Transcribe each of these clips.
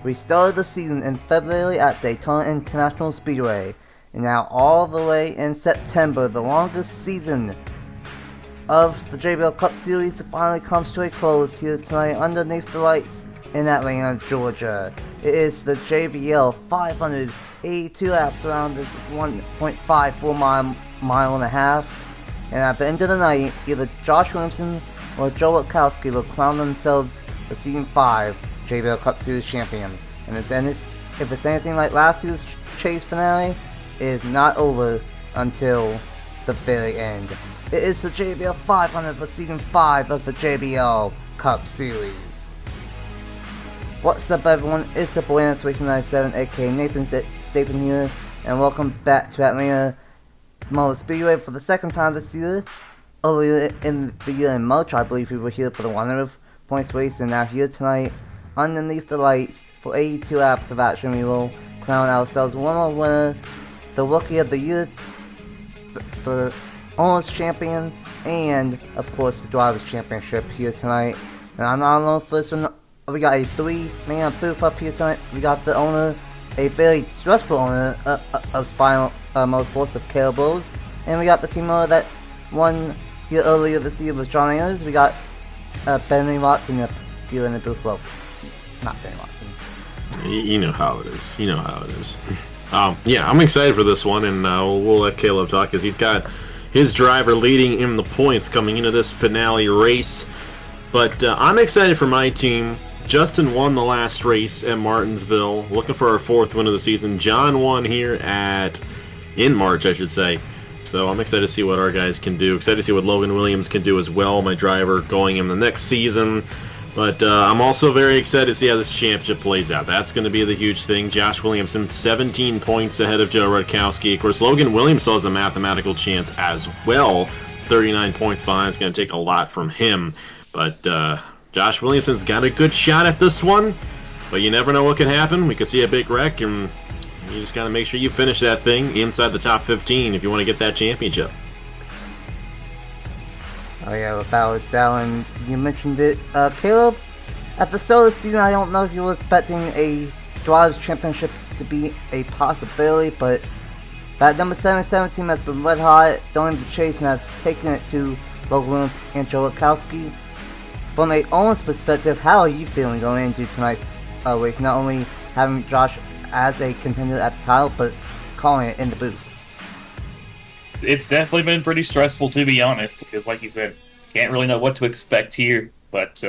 We started the season in February at Daytona International Speedway, and now all the way in September, the longest season of the JBL Cup Series finally comes to a close here tonight underneath the lights in Atlanta, Georgia. It is the JBL 582 laps around this 1.54 mile and a half, and at the end of the night, either Josh Williamson or Joe Witkowski will crown themselves the Season 5 JBL Cup Series champion. And if it's anything like last year's chase finale, it is not over until the very end. It is the JBL 500 for Season 5 of the JBL Cup Series. What's up, everyone? It's the boy Nathan Racing 97, aka Nathan Stapleton here, and welcome back to Atlanta Motor Speedway for the second time this year. Earlier in the year in March, I believe we were here for the 100th points race, and now here tonight, underneath the lights, for 82 laps of action, we will crown ourselves one more winner, the Rookie of the Year, the Owners Champion, and of course the Drivers Championship here tonight. And I'm not alone. First one, we got a three-man booth up here tonight. We got the owner, a very stressful owner of Spinal Motorsports of Caleb Rose, and we got the team owner that won here earlier this year with John Anders. We got Benny Watson up here in the booth. Well, not Benny Watson. You know how it is. You know how it is. Yeah, I'm excited for this one, and we'll let Caleb talk because he's got his driver leading in the points coming into this finale race. But I'm excited for my team. Justin won the last race at Martinsville, looking for our fourth win of the season. John won here in March, I should say. So I'm excited to see what our guys can do. Excited to see what Logan Williams can do as well, my driver, going in the next season. But I'm also very excited to see how this championship plays out. That's going to be the huge thing. Josh Williamson, 17 points ahead of Joe Witkowski. Of course, Logan Williams still has a mathematical chance as well. 39 points behind. It's going to take a lot from him. But Josh Williamson's got a good shot at this one. But you never know what can happen. We could see a big wreck, and you just got to make sure you finish that thing inside the top 15 if you want to get that championship. Oh yeah, without a doubt, and you mentioned it, Caleb, at the start of the season, I don't know if you were expecting a Drivers Championship to be a possibility, but that number 77 team has been red hot during the chase and has taken it to Logan Williams and Joe Witkowski. From a owner's perspective, how are you feeling going into tonight's race, not only having Josh as a contender at the title, but calling it in the booth? It's definitely been pretty stressful, to be honest, because like you said, can't really know what to expect here, but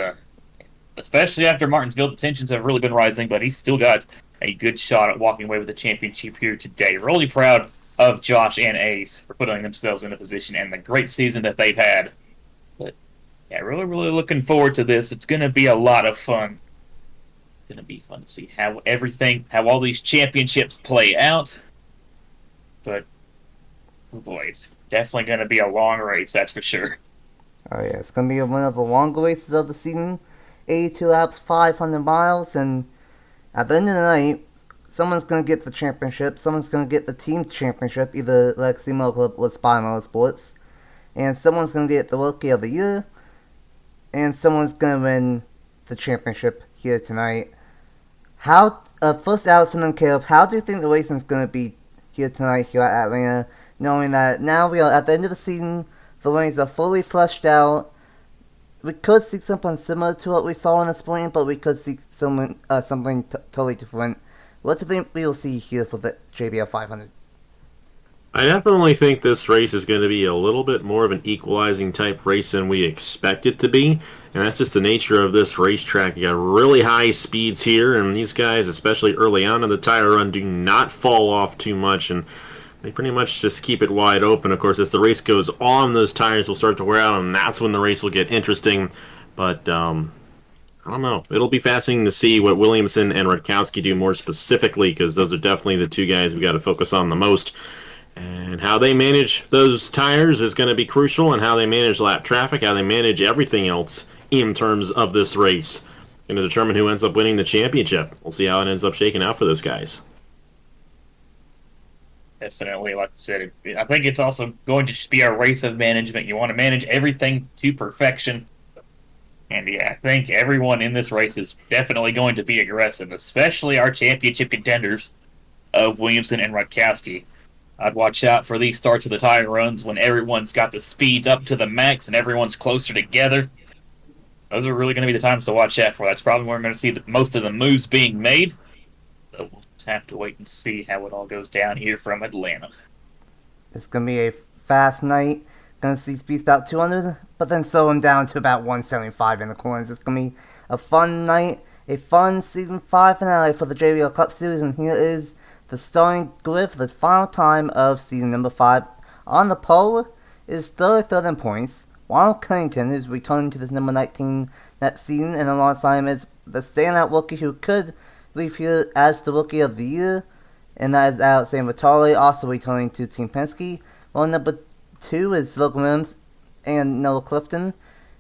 especially after Martinsville, the tensions have really been rising, but he's still got a good shot at walking away with the championship here today. Really proud of Josh and Ace for putting themselves in a position and the great season that they've had. But yeah, really looking forward to this. It's going to be a lot of fun. It's going to be fun to see how all these championships play out. But oh boy, it's definitely going to be a long race, that's for sure. Oh yeah, it's going to be one of the longer races of the season. 82 laps, 500 miles, and at the end of the night, someone's going to get the championship, someone's going to get the team championship, either Legacy Motor Club or Spy Motorsports, and someone's going to get the Rookie of the Year, and someone's going to win the championship here tonight. First, Allison and Caleb, how do you think the racing is going to be here tonight here at Atlanta, knowing that now we are at the end of the season, the lanes are fully fleshed out? We could see something similar to what we saw in the spring, but we could see something totally different. What do you think we will see here for the JBL 500? I definitely think this race is going to be a little bit more of an equalizing type race than we expect it to be. And that's just the nature of this racetrack. You got really high speeds here, and these guys, especially early on in the tire run, do not fall off too much, and they pretty much just keep it wide open. Of course, as the race goes on, those tires will start to wear out, and that's when the race will get interesting. But I don't know. It'll be fascinating to see what Williamson and Witkowski do more specifically, because those are definitely the two guys we got to focus on the most. And how they manage those tires is going to be crucial, and how they manage lap traffic, how they manage everything else in terms of this race. Going to determine who ends up winning the championship. We'll see how it ends up shaking out for those guys. Definitely, like I said, I think it's also going to just be a race of management. You want to manage everything to perfection. And yeah, I think everyone in this race is definitely going to be aggressive, especially our championship contenders of Williamson and Rutkowski. I'd watch out for these starts of the tire runs when everyone's got the speeds up to the max and everyone's closer together. Those are really going to be the times to watch out for. That's probably where we're going to see most of the moves being made. So we'll just have to wait and see how it all goes down here from Atlanta. It's going to be a fast night. Going to see speeds about 200, but then slow them down to about 175 in the corners. It's going to be a fun night, a fun Season 5 finale for the JBL Cup Series, and here is the starting grid for the final time of Season number 5. On the pole is 33rd in points, Ronald Cunnington, who's returning to this number 19 next season, and alongside him is the standout rookie who could leave here as the Rookie of the Year, and that is Alexander Vitale, also returning to Team Penske. Role number 2 is Logan Williams and Noah Clifton.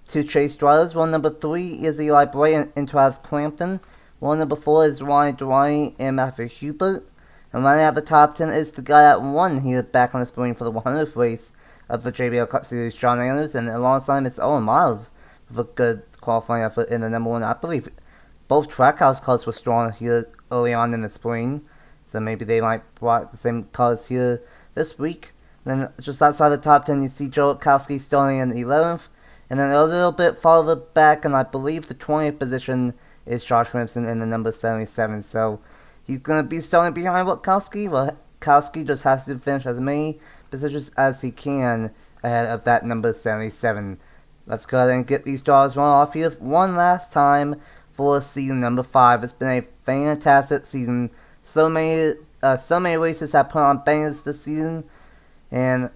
2 chase drivers. Role number 3 is Eli Bray and Travis Crampton. Role number 4 is Ryan Durrani and Matthew Hubert. And running out the top 10 is the guy that won here back on the spring for the 100th race of the JBL Cup Series, John Anders, and alongside him is Owen Miles with a good qualifying effort in the number 1. I believe both Trackhouse cars were strong here early on in the spring, so maybe they might brought the same cars here this week. And then just outside the top 10, you see Joe Rutkowski starting in 11th, and then a little bit farther back, and I believe the 20th position is Josh Williamson in the number 77. So he's going to be starting behind Rutkowski. Rutkowski just has to finish as many positions as he can ahead of that number 77. Let's go ahead and get these draws run off here one last time for season number 5. It's been a fantastic season. So many races have put on bangers this season. And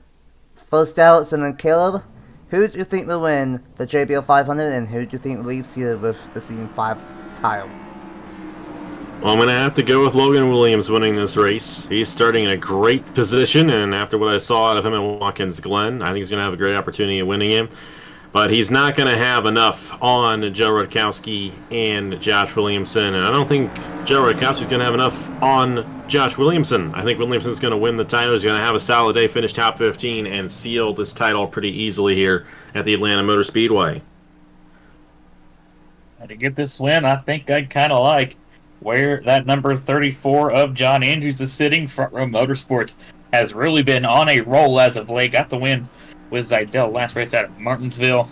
first Alex and then Caleb, who do you think will win the JBL 500, and who do you think leaves here with the season 5 title? Well, I'm going to have to go with Logan Williams winning this race. He's starting in a great position, and after what I saw out of him at Watkins Glen, I think he's going to have a great opportunity of winning him. But he's not going to have enough on Joe Rutkowski and Josh Williamson, and I don't think Joe Rutkowski's going to have enough on Josh Williamson. I think Williamson's going to win the title. He's going to have a solid day, finish top 15, and seal this title pretty easily here at the Atlanta Motor Speedway. And to get this win, I think I'd kind of like where that number 34 of John Andrews is sitting. Front Row Motorsports has really been on a roll as of late. Got the win with Zajdel last race out of Martinsville.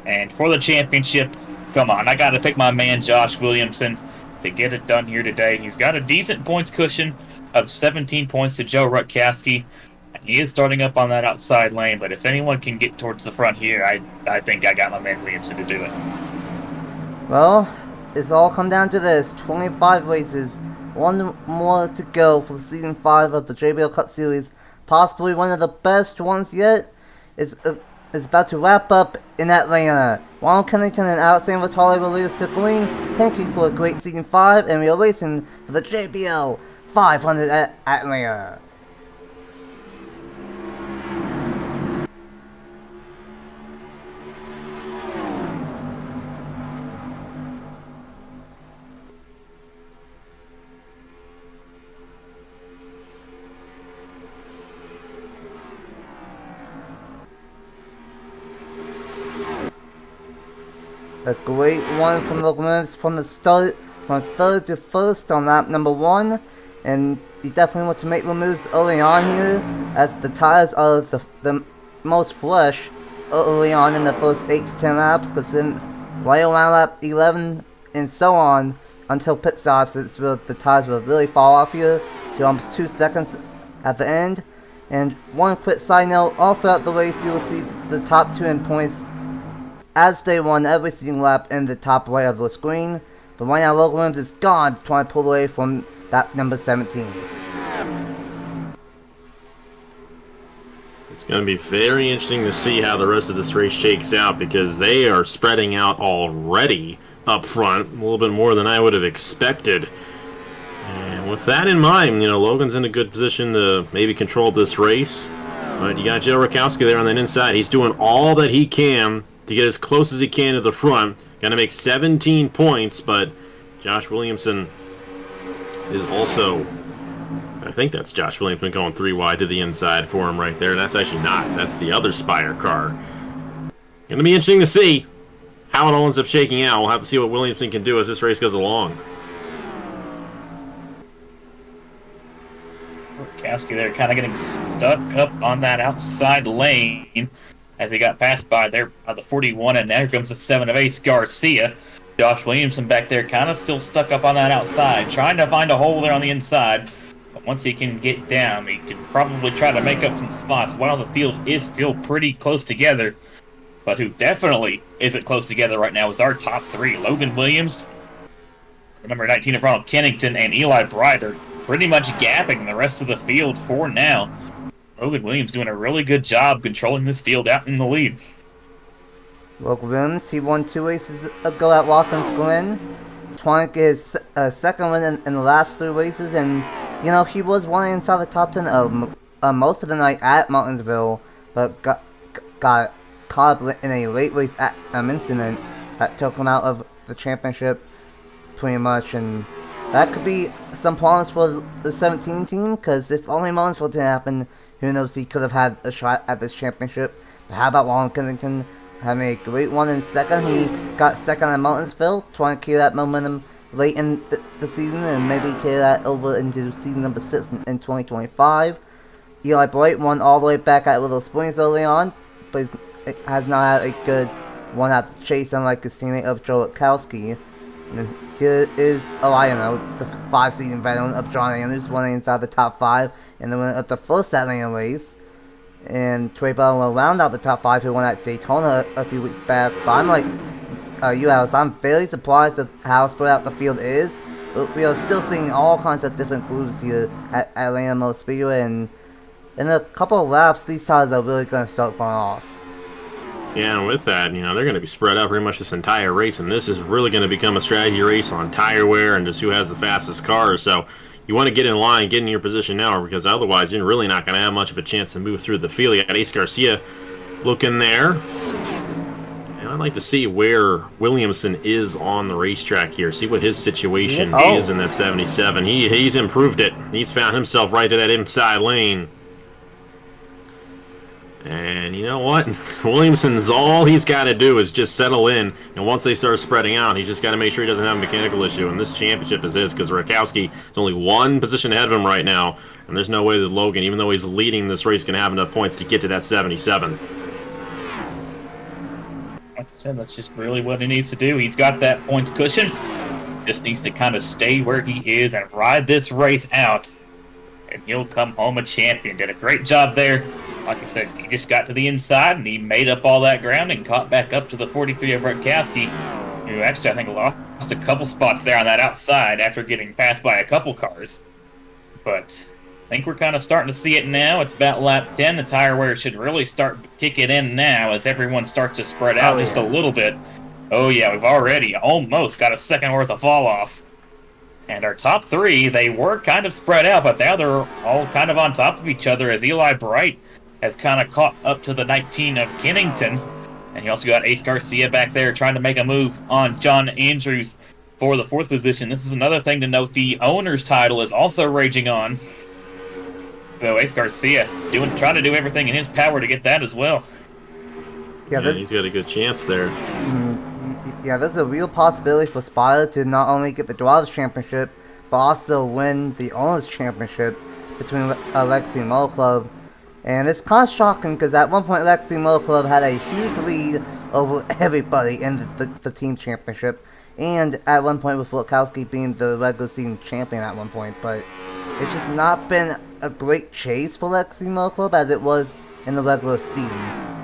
And for the championship, come on, I got to pick my man Josh Williamson to get it done here today. He's got a decent points cushion of 17 points to Joe Rutkowski. He is starting up on that outside lane, but if anyone can get towards the front here, I think I got my man Williamson to do it. Well, it's all come down to this. 25 races, one more to go for season 5 of the JBL Cup Series. Possibly one of the best ones yet. Is about to wrap up in Atlanta. Ronald Cunnington and Alexander Vitale will lead us to green. Thank you for a great season 5, and we are racing for the JBL 500 at Atlanta. A great one from the Williams from the start, from 3rd to 1st on lap number 1. And you definitely want to make the moves early on here, as the tires are the most fresh early on in the first 8 to 10 laps, because then right around lap 11 and so on until pit stops, it's where the tires will really fall off here to almost 2 seconds at the end. And one quick side note, all throughout the race you will see the top 2 in points as they won every single lap in the top right of the screen. But right now Logan Williams is gone, trying to pull away from that number 17. It's going to be very interesting to see how the rest of this race shakes out, because they are spreading out already up front, a little bit more than I would have expected. And with that in mind, Logan's in a good position to maybe control this race. But you got Joe Rutkowski there on the inside. He's doing all that he can to get as close as he can to the front. Going to make 17 points, but Josh Williamson is also, I think that's Josh Williamson going 3 wide to the inside for him right there. That's actually not. That's the other Spire car. Going to be interesting to see how it all ends up shaking out, we'll have to see what Williamson can do as this race goes along. Kowski there kind of getting stuck up on that outside lane as he got passed by there by the 41, and now here comes the 7 of Ace Garcia. Josh Williamson back there kind of still stuck up on that outside, trying to find a hole there on the inside. But once he can get down, he can probably try to make up some spots while the field is still pretty close together. But who definitely isn't close together right now is our top 3. Logan Williams, number 19 of Ronald Kennington, and Eli Bright are pretty much gapping the rest of the field for now. Logan Williams doing a really good job controlling this field out in the lead. Logan Williams, he won 2 races ago at Watkins Glen. Trying to get his second win in the last 3 races, and you know, he was running inside the top 10 of most of the night at Martinsville, but got caught up in a late race incident that took him out of the championship pretty much, and that could be some problems for the 17 team, because if only Martinsville didn't happen, who knows, he could have had a shot at this championship. But how about Ronald Kennington having a great one in second? He got second at Martinsville, trying to carry that momentum late in the season and maybe carry that over into season number 6 in 2025. Eli Bright won all the way back at Little Springs early on, but has not had a good one at the chase, unlike his teammate of Joe Kowski. And here is Eliano, the 5-season veteran of John Andrews, running inside the top 5 and then went up the first Atlanta race. And Trey Bell will round out the top 5 who won at Daytona a few weeks back. But I'm like you, Alice, I'm very surprised at how spread out the field is. But we are still seeing all kinds of different groups here at Atlanta Motor Speedway. And in a couple of laps, these tires are really going to start falling off. Yeah, and with that, you know, they're going to be spread out pretty much this entire race, and this is really going to become a strategy race on tire wear and just who has the fastest cars. So you want to get in line, get in your position now, because otherwise you're really not going to have much of a chance to move through the field. You got Ace Garcia looking there. And I'd like to see where Williamson is on the racetrack here, see what his situation is in that 77. He's improved it. He's found himself right to that inside lane. And you know what? Williamson's all he's got to do is just settle in, and once they start spreading out, he's just got to make sure he doesn't have a mechanical issue, and this championship is his, because Rakowski is only 1 position ahead of him right now, and there's no way that Logan, even though he's leading this race, can have enough points to get to that 77. Like I said, that's just really what he needs to do. He's got that points cushion. Just needs to kind of stay where he is and ride this race out, and he'll come home a champion. Did a great job there. Like I said, he just got to the inside, and he made up all that ground and caught back up to the 43 of Rakowski, who actually, I think, lost a couple spots there on that outside after getting passed by a couple cars. But I think we're kind of starting to see it now. It's about lap 10. The tire wear should really start kicking in now as everyone starts to spread out just a little bit. Oh, yeah, we've already almost got a second worth of fall off. And our top 3, they were kind of spread out, but now they're all kind of on top of each other as Eli Bright has kind of caught up to the 19 of Kennington. And you also got Ace Garcia back there trying to make a move on John Andrews for the 4th position. This is another thing to note. The owner's title is also raging on. So Ace Garcia trying to do everything in his power to get that as well. Yeah, he's got a good chance there. Yeah, there's a real possibility for Spider to not only get the Drivers' Championship, but also win the Owners' Championship between Legacy Motor Club. And it's kind of shocking because at one point Legacy Motor Club had a huge lead over everybody in the team championship. And at one point with Rakowski being the regular season champion at one point. But it's just not been a great chase for Legacy Motor Club as it was in the regular season,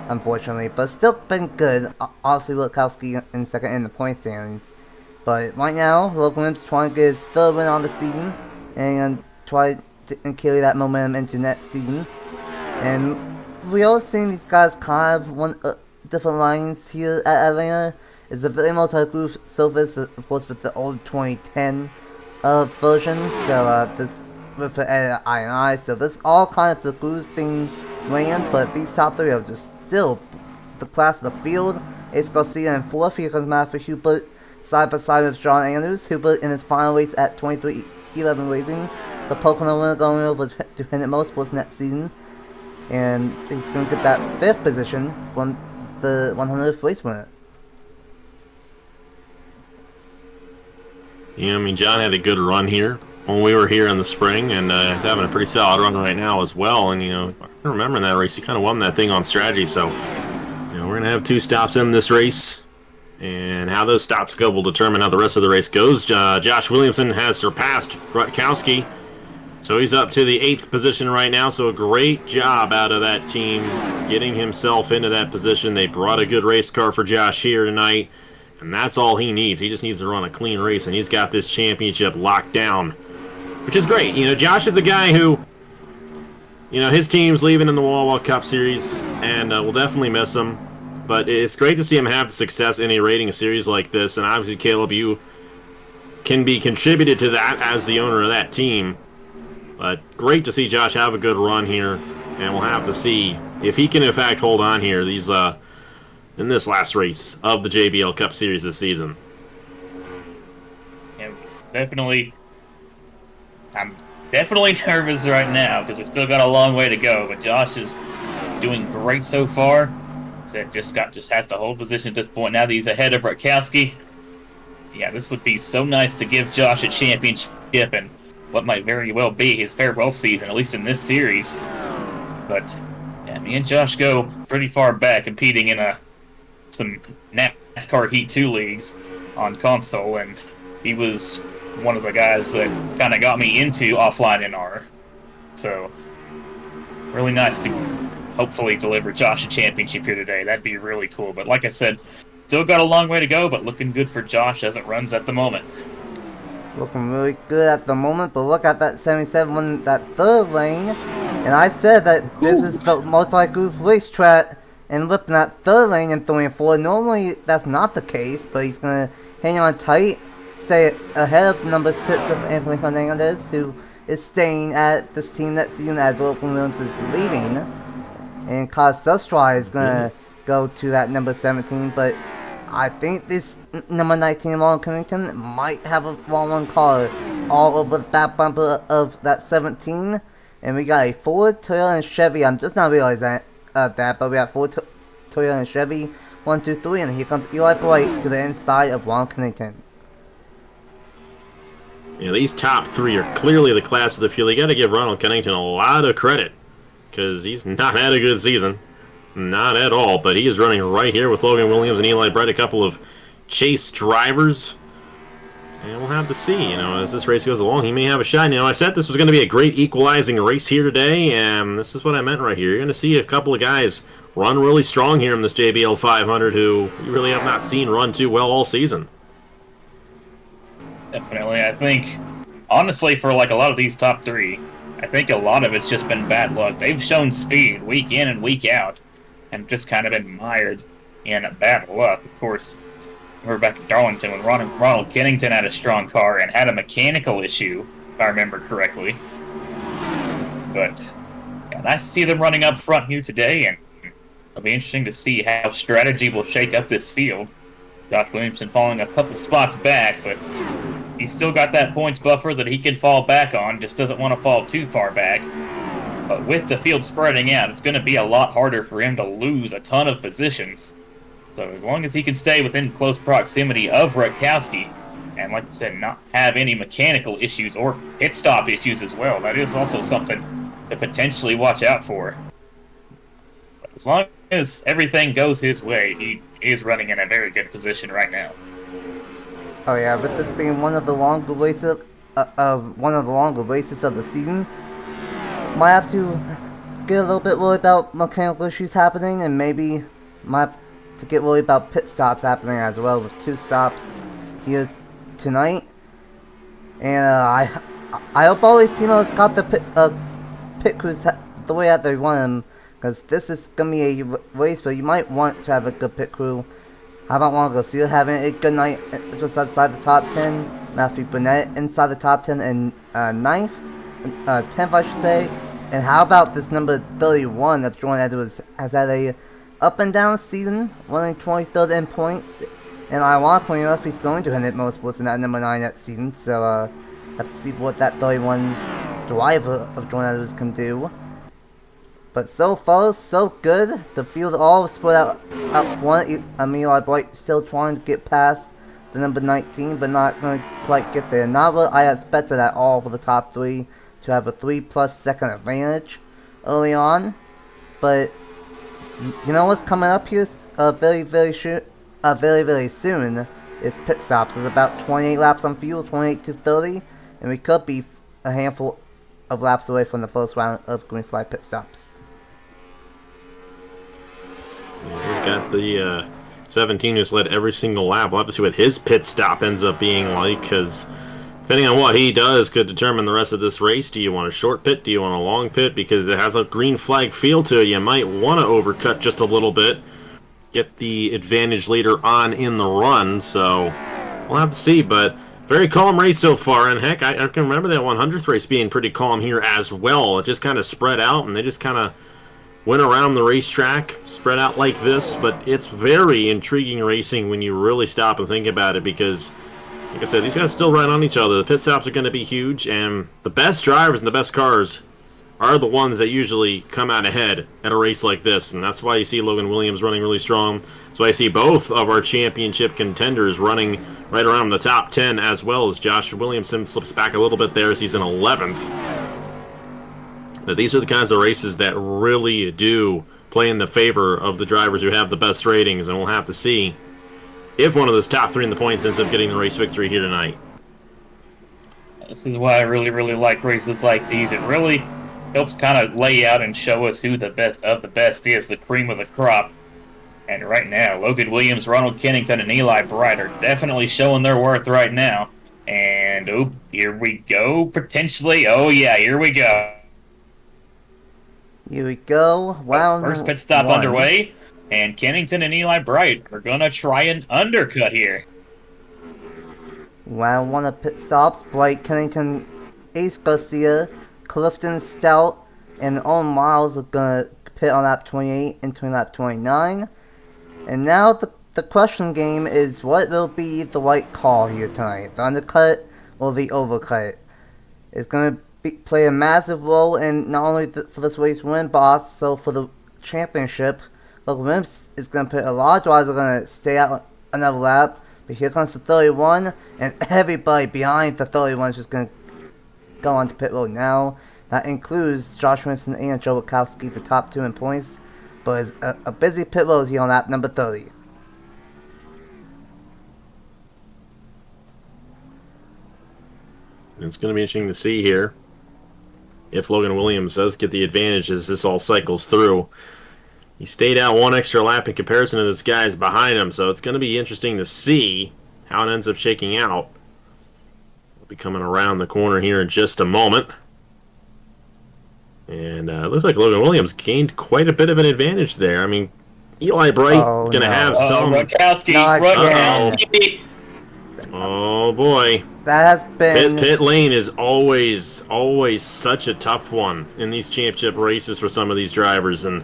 unfortunately. But still been good. Obviously Rakowski in second in the point standings. But right now, Logan Williams trying to get his 3rd win on the season and try to carry that momentum into next season. And we are seeing these guys kind of different lines here at Atlanta. It's a very multi-groove surface, of course, with the old 2010 version. So this with the added I&I. So there's all kinds of grooves being ran, but these top 3 are just still the class of the field. Ace Garcia in 4th. Here comes Matthew Hubert side by side with John Andrews. Hubert in his final race at 2311 Racing. The Pocono winner going over to Independent Motorsports next season. And he's going to get that 5th position from the 100th race winner. You know, I mean, John had a good run here when we were here in the spring, and he's having a pretty solid run right now as well. And, you know, I remember in that race, he kind of won that thing on strategy. So, you know, we're going to have 2 stops in this race. And how those stops go will determine how the rest of the race goes. Josh Williamson has surpassed Rutkowski. So he's up to the 8th position right now. So a great job out of that team getting himself into that position. They brought a good race car for Josh here tonight. And that's all he needs. He just needs to run a clean race, and he's got this championship locked down, which is great. You know, Josh is a guy who, you know, his team's leaving in the JBL Cup Series, and we'll definitely miss him. But it's great to see him have the success in a rating series like this. And obviously, Caleb, you can be contributed to that as the owner of that team. But great to see Josh have a good run here, and we'll have to see if he can, in fact, hold on here. These in this last race of the JBL Cup Series this season. Yeah, definitely. I'm definitely nervous right now because we still got a long way to go. But Josh is doing great so far. Said just has to hold position at this point. Now that he's ahead of Rutkowski. Yeah, this would be so nice to give Josh a championship and what might very well be his farewell season, at least in this series. But yeah, me and Josh go pretty far back, competing in some NASCAR Heat 2 leagues on console, and he was one of the guys that kind of got me into offline NR. So, really nice to hopefully deliver Josh a championship here today. That'd be really cool. But like I said, still got a long way to go, but looking good for Josh as it runs at the moment. Looking really good at the moment, but look at that 77 on that 3rd lane. And I said that this is the multi-groove racetrack, and looking at 3rd lane and 3 and 4. Normally that's not the case, but he's gonna hang on tight, stay ahead of number 6 of Anthony Hernandez, who is staying at this team that season as Logan Williams is leaving. And Kaz Sustry is gonna go to that number 17, but I think this number 19 Long Cunnington might have a long one called all over the back bumper of that 17. And we got a Ford, Toyota, and Chevy. I'm just not realizing that, but we got Ford, Toyota, and Chevy. 1, 2, 3, and here comes Eli Blight to the inside of Ron Cunnington. Yeah, these top 3 are clearly the class of the field. You got to give Ronald Cunnington a lot of credit because he's not had a good season. Not at all, but he is running right here with Logan Williams and Eli Bright, a couple of chase drivers. And we'll have to see, you know, as this race goes along, he may have a shot. You know, I said this was going to be a great equalizing race here today, and this is what I meant right here. You're going to see a couple of guys run really strong here in this JBL 500 who you really have not seen run too well all season. Definitely. I think, honestly, for like a lot of these top 3, I think a lot of it's just been bad luck. They've shown speed week in and week out, and just kind of been mired in bad luck. Of course, we're back at Darlington when Ronald Cunnington had a strong car and had a mechanical issue, if I remember correctly. But yeah, nice to see them running up front here today, and it'll be interesting to see how strategy will shake up this field. Josh Williamson falling a couple spots back, but he's still got that points buffer that he can fall back on, just doesn't want to fall too far back. But with the field spreading out, it's going to be a lot harder for him to lose a ton of positions. So as long as he can stay within close proximity of Rutkowski, and like I said, not have any mechanical issues or pit stop issues as well, that is also something to potentially watch out for. But as long as everything goes his way, he is running in a very good position right now. Oh yeah, with this being one of the longer races of the season, might have to get a little bit worried about mechanical issues happening, and maybe might have to get worried about pit stops happening as well, with 2 stops here tonight. And I hope all these teams got the pit crews the way that they want them, because this is gonna be a race where you might want to have a good pit crew. How about Juan Garcia having a good night just outside the top 10, Matthew Burnett inside the top 10 and 9th, 10th I should say. And how about this number 31 of Jordan Edwards has had a up and down season, running 23rd in points, and I want to point out if he's going to hit motorsports in that number 9 that season, so have to see what that 31 driver of Jordan Edwards can do. But so far, so good. The field all spread out front. Eli Blight still trying to get past the number 19, but not going to quite get there. Not what I expected at all for the top 3 to have a 3+ second advantage early on. But you know what's coming up here very soon is pit stops. There's about 28 laps on fuel, 28 to 30, and we could be a handful of laps away from the first round of green flag pit stops. We've got the 17 who's led every single lap. We'll have to see what his pit stop ends up being like, because depending on what he does could determine the rest of this race. Do you want a short pit? Do you want a long pit? Because it has a green flag feel to it. You might want to overcut just a little bit, get the advantage later on in the run. So we'll have to see, but very calm race so far. And heck, I can remember that 100th race being pretty calm here as well. It just kind of spread out, and they just kind of went around the racetrack, spread out like this. But it's very intriguing racing when you really stop and think about it, because like I said, these guys still run on each other. The pit stops are going to be huge, and the best drivers and the best cars are the ones that usually come out ahead at a race like this. And that's why you see Logan Williams running really strong. That's why I see both of our championship contenders running right around the top 10, as well as Josh Williamson slips back a little bit there as he's in 11th. But these are the kinds of races that really do play in the favor of the drivers who have the best ratings, and we'll have to see if one of those top 3 in the points ends up getting the race victory here tonight. This is why I really, really like races like these. It really helps kind of lay out and show us who the best of the best is, the cream of the crop. And right now, Logan Williams, Ronald Kennington, and Eli Bright are definitely showing their worth right now. And, oh, here we go, potentially. Oh, yeah, here we go. Here we go. Wow. First pit stop underway. And Kennington and Eli Bright are going to try an undercut here. Round 1 of pit stops. Bright, Kennington, Ace Garcia, Clifton Stout, and Owen Miles are going to pit on lap 28 into lap 29. And now the question game is, what will be the right call here tonight? The undercut or the overcut? It's going to play a massive role in not only for this race win, but also for the championship. Logan Williams is going to put a lot of drivers are going to stay out another lap. But here comes the 31, and everybody behind the 31 is just going to go on to pit road now. That includes Josh Williamson and Joe Witkowski, the top 2 in points. But it's a busy pit road here on lap number 30. It's going to be interesting to see here if Logan Williams does get the advantage as this all cycles through. He stayed out 1 extra lap in comparison to those guys behind him, so it's going to be interesting to see how it ends up shaking out. We'll be coming around the corner here in just a moment. And it looks like Logan Williams gained quite a bit of an advantage there. I mean, Eli Bright going to have some... Witkowski! Oh, boy. That has been... Pit lane is always such a tough one in these championship races for some of these drivers, and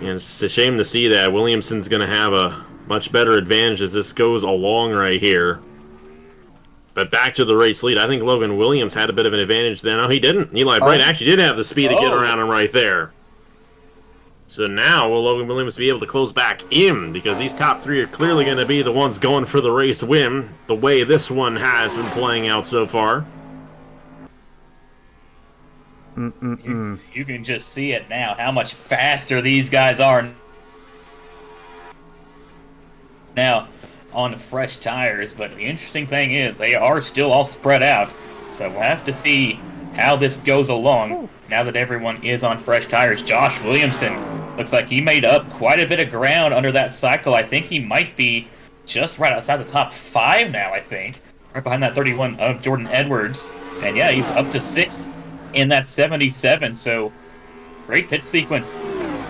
it's a shame to see that. Williamson's going to have a much better advantage as this goes along right here. But back to the race lead. I think Logan Williams had a bit of an advantage there. No, he didn't. Eli Bright actually did have the speed to get around him right there. So now will Logan Williams be able to close back in, because these top 3 are clearly going to be the ones going for the race win, the way this one has been playing out so far. You can just see it now, how much faster these guys are now on fresh tires. But the interesting thing is, they are still all spread out. So we'll have to see how this goes along now that everyone is on fresh tires. Josh Williamson looks like he made up quite a bit of ground under that cycle. I think he might be just right outside the top 5 now, I think. Right behind that 31 of Jordan Edwards. And yeah, he's up to 6th in that 77, so great pit sequence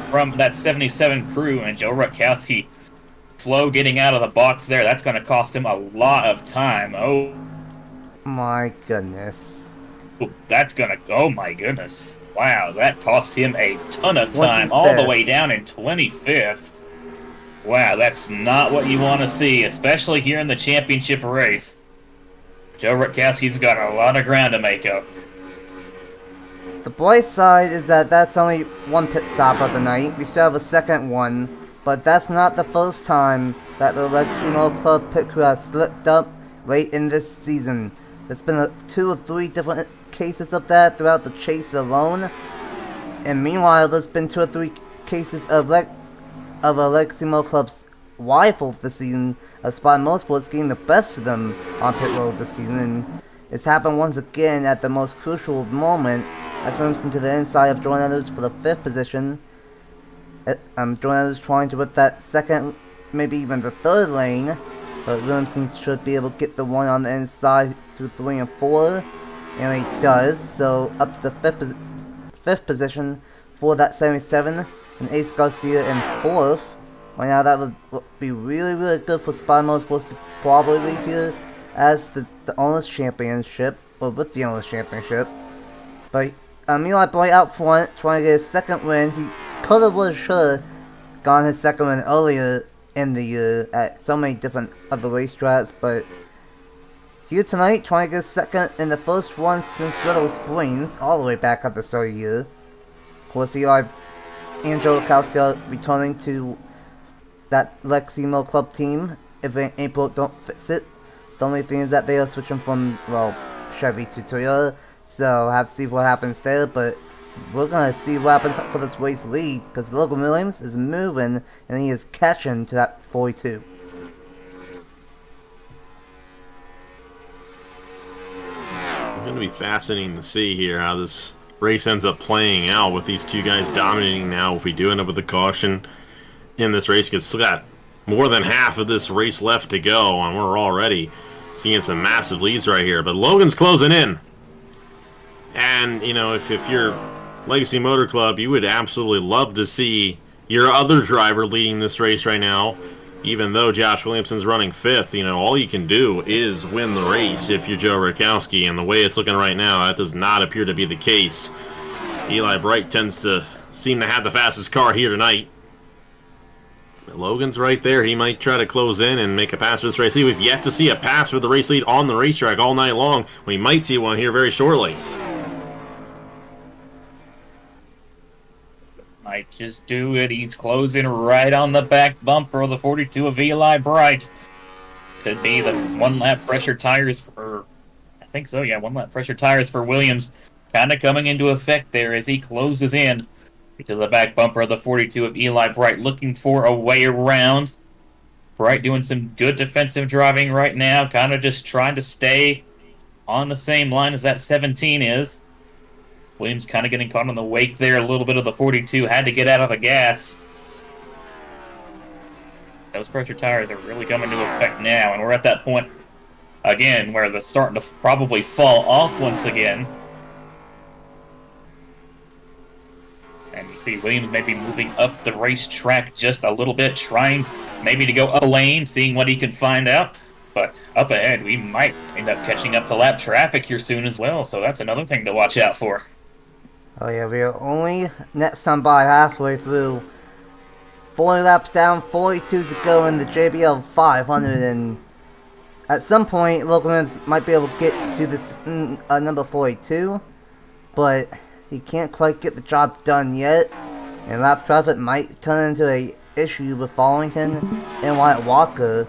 from that 77 crew, and Joe Rutkowski slow getting out of the box there. That's going to cost him a lot of time. Oh my goodness. That's going to... Oh my goodness. Wow, that costs him a ton of time, all the way down in 25th. Wow, that's not what you want to see, especially here in the championship race. Joe Rutkowski's got a lot of ground to make up. The bright side is that that's only 1 pit stop of the night. We still have a second one, but that's not the first time that the Legacy Motor Club pit crew has slipped up late in this season. There's been 2 or 3 different cases of that throughout the chase alone. And meanwhile, there's been 2 or 3 cases of a Legacy Motor Club's rival this season, of Spartan Motorsports, getting the best of them on pit road this season. And it's happened once again at the most crucial moment, as Williamson to the inside of Jordan Edwards for the 5th position. Jordan Edwards trying to whip that 2nd, maybe even the 3rd lane, but Williamson should be able to get the one on the inside through 3 and 4, and he does. So up to the 5th position for that 77, and Ace Garcia in 4th. Right now, that would be really, really good for Spartan Motorsports to probably leave here as the Owners' Championship, or with the Owners' Championship. But Eli Bright out front, trying to get his 2nd win. He could have, would have, should have gotten his 2nd win earlier in the year at so many different other racetracks, but here tonight, trying to get his 2nd in the first one since Riddle Springs, all the way back at the start of the year. Of course, Eli and Joe Lukowski are returning to that Legacy Motor Club team if April don't fix it. The only thing is that they are switching from, well, Chevy to Toyota, so have to see what happens there, but we're gonna see what happens for this race lead, because Logan Williams is moving and he is catching to that 42. It's going to be fascinating to see here how this race ends up playing out with these 2 guys dominating now. If we do end up with a caution in this race, because still got more than half of this race left to go, and we're already seeing some massive leads right here. But Logan's closing in. And, you know, if you're Legacy Motor Club, you would absolutely love to see your other driver leading this race right now. Even though Josh Williamson's running 5th, you know, all you can do is win the race if you're Joe Rakowski. And the way it's looking right now, that does not appear to be the case. Eli Bright tends to seem to have the fastest car here tonight. Logan's right there. He might try to close in and make a pass for this race lead. We've yet to see a pass for the race lead on the racetrack all night long. We might see one here very shortly. Might just do it. He's closing right on the back bumper of the 42 of Eli Bright. Could be the 1 lap fresher tires for, I think so, yeah, 1 lap fresher tires for Williams. Kind of coming into effect there as he closes in to the back bumper of the 42 of Eli Bright, looking for a way around. Bright doing some good defensive driving right now, kind of just trying to stay on the same line as that 17 is. Williams kind of getting caught in the wake there a little bit of the 42, had to get out of the gas. Those fresher tires are really coming into effect now, and we're at that point, again, where they're starting to probably fall off once again. And you see Williams maybe moving up the racetrack just a little bit, trying maybe to go up a lane, seeing what he can find out. But up ahead, we might end up catching up to lap traffic here soon as well, so that's another thing to watch out for. Oh yeah, we are only next time by halfway through. 40 laps down, 42 to go in the JBL 500, and at some point, Logan Williams might be able to get to this number 42, but he can't quite get the job done yet, and lap traffic might turn into a issue with Follington and Wyatt Walker.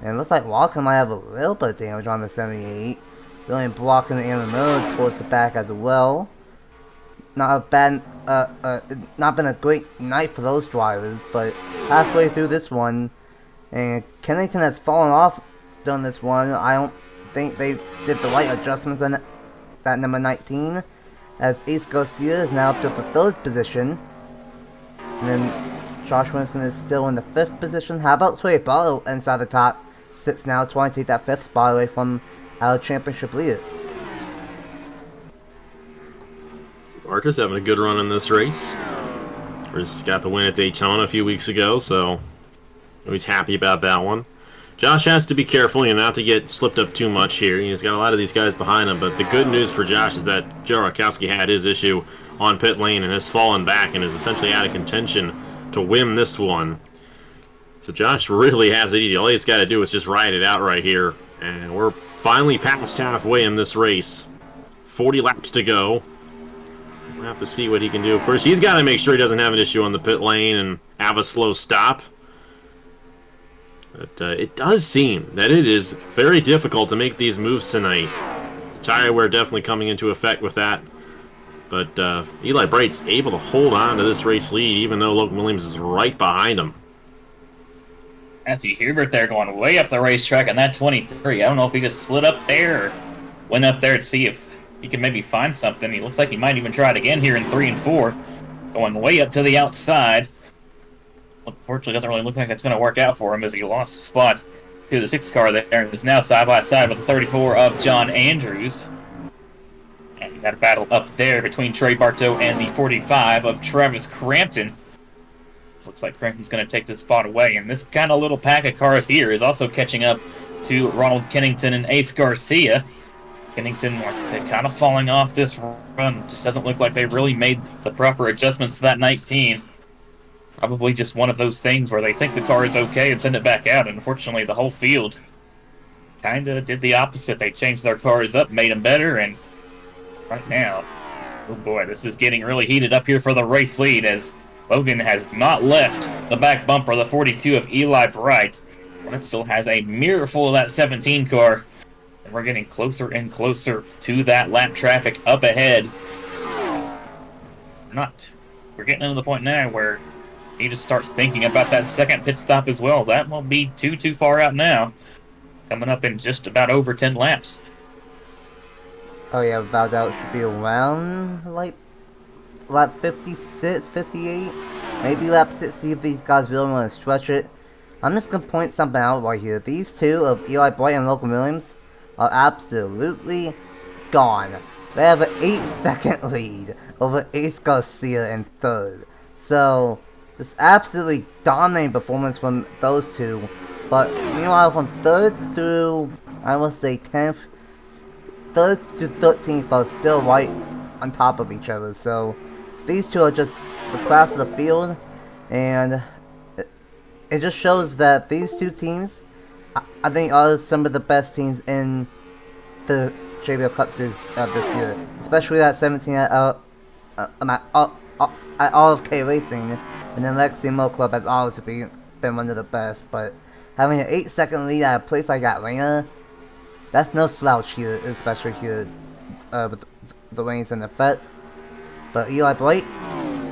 And it looks like Walker might have a little bit of damage on the 78, really blocking the Miller towards the back as well. Not a bad, not been a great night for those drivers, but halfway through this one, and Kennington has fallen off during this one. I don't think they did the right adjustments on that number 19, as Ace Garcia is now up to the 3rd position, and then Josh Williamson is still in the 5th position. How about Trey Barlow inside the top 6 now, trying to take that 5th spot away from our championship leader. Archer's having a good run in this race. He's got the win at Daytona a few weeks ago, so he's happy about that one. Josh has to be careful, not to get slipped up too much here. He's got a lot of these guys behind him, but the good news for Josh is that Joe Rakowski had his issue on pit lane and has fallen back and is essentially out of contention to win this one. So Josh really has it easy. All he's got to do is just ride it out right here, and we're finally past halfway in this race. 40 laps to go. We'll have to see what he can do. Of course, he's got to make sure he doesn't have an issue on the pit lane and have a slow stop. But it does seem that it is very difficult to make these moves tonight. Tire wear definitely coming into effect with that. But Eli Bright's able to hold on to this race lead, even though Logan Williams is right behind him. Matthew Hubert there going way up the racetrack on that 23. I don't know if he just slid up there or went up there to see if he can maybe find something. He looks like he might even try it again here in 3 and 4. Going way up to the outside. Unfortunately, doesn't really look like that's going to work out for him as he lost the spot to the 6 car there and is now side by side with the 34 of John Andrews. And you got a battle up there between Trey Bartow and the 45 of Travis Crampton. Looks like Crampton's going to take this spot away, and this kind of little pack of cars here is also catching up to Ronald Kennington and Ace Garcia. Kennington, like I said, kind of falling off this run. Just doesn't look like they really made the proper adjustments to that 19. Probably just one of those things where they think the car is okay and send it back out, and unfortunately the whole field kind of did the opposite. They changed their cars up, made them better, and right now, oh boy, this is getting really heated up here for the race lead as Logan has not left the back bumper, the 42 of Eli Bright. But still has a mirror full of that 17 car. And we're getting closer and closer to that lap traffic up ahead. We're getting to the point now where we need to start thinking about that second pit stop as well. That won't be too far out now. Coming up in just about over 10 laps. Oh yeah, about that should be around, like, lap 56, 58, maybe lap 60 if these guys really want to stretch it. I'm just going to point something out right here. These two of Eli Bright and Logan Williams are absolutely gone. They have an 8-second lead over Ace Garcia in third. So, just absolutely dominating performance from those two. But meanwhile, from third through, I will say 10th, third to 13th are still right on top of each other. So, these two are just the class of the field, and it just shows that these two teams, I think, are some of the best teams in the JBL Cup Series this year. Especially that 17 at RFK Racing, and then Lexi Mo Club has obviously been one of the best, but having an 8-second lead at a place like Atlanta, that's no slouch here, especially here with the rains in effect. But Eli Bright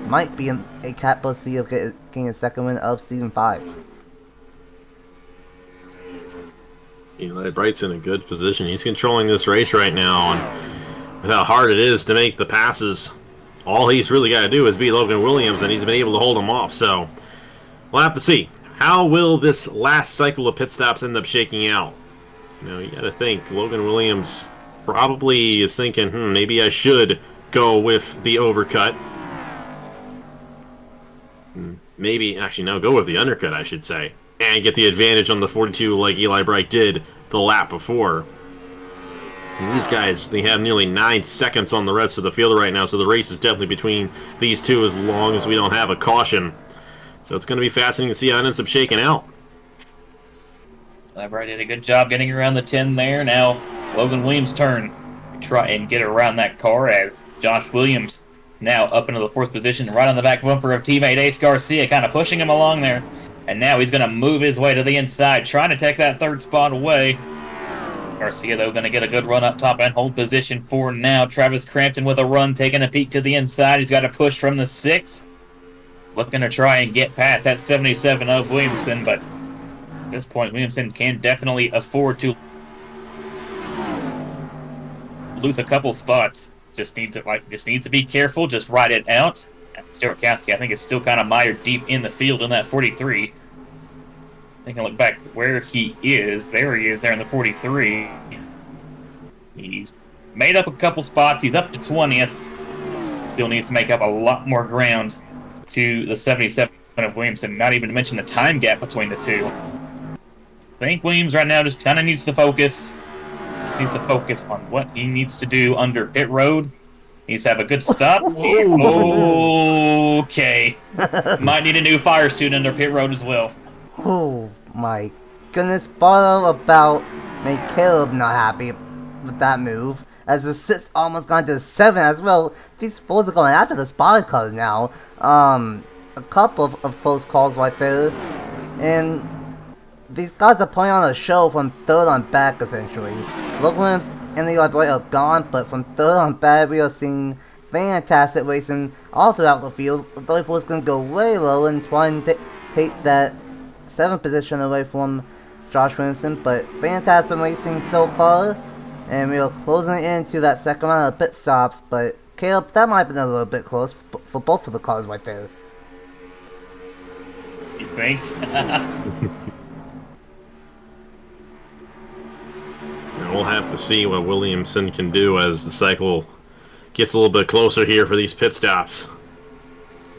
might be in a capability of getting a second win of Season 5. Eli Bright's in a good position. He's controlling this race right now, and with how hard it is to make the passes, all he's really got to do is beat Logan Williams, and he's been able to hold him off. So we'll have to see. How will this last cycle of pit stops end up shaking out? You know, you got to think Logan Williams probably is thinking, maybe I should go with the overcut. Maybe, actually, no, go with the undercut, I should say. And get the advantage on the 42 like Eli Bright did the lap before. And these guys, they have nearly 9 seconds on the rest of the field right now, so the race is definitely between these two as long as we don't have a caution. So it's going to be fascinating to see how it ends up shaking out. Eli Bright did a good job getting around the 10 there. Now, Logan Williams' turn to try and get around that car as Josh Williams now up into the 4th position, right on the back bumper of teammate Ace Garcia, kind of pushing him along there. And now he's going to move his way to the inside, trying to take that 3rd spot away. Garcia, though, going to get a good run up top and hold position for now. Travis Crampton with a run, taking a peek to the inside. He's got to push from the 6th. Looking to try and get past that 77 of Williamson, but at this point, Williamson can definitely afford to lose a couple spots. Just needs to be careful, just ride it out. Stuart Cassidy, I think, is still kind of mired deep in the field in that 43. I think I look back where he is. There he is, there in the 43. He's made up a couple spots. He's up to 20th. Still needs to make up a lot more ground to the 77 of Williamson. Not even to mention the time gap between the two. I think Williams right now just kind of needs to focus. Just needs to focus on what he needs to do under pit road. He needs to have a good stop. Okay. Might need a new fire suit under pit road as well. Oh my goodness, Barlow about made Caleb not happy with that move. As the 6 almost gone to the 7 as well. These 4s are going after the spotted cars now. A couple of close calls right there. And these guys are putting on a show from third on back, essentially. Logan Williams and Eli Boyd are gone, but from third on back, we are seeing fantastic racing all throughout the field. The 34 is going to go way low and try and take that 7th position away from Josh Williamson, but fantastic racing so far. And we are closing into that second round of pit stops, but Caleb, that might have been a little bit close for both of the cars right there. You think? We'll have to see what Williamson can do as the cycle gets a little bit closer here for these pit stops.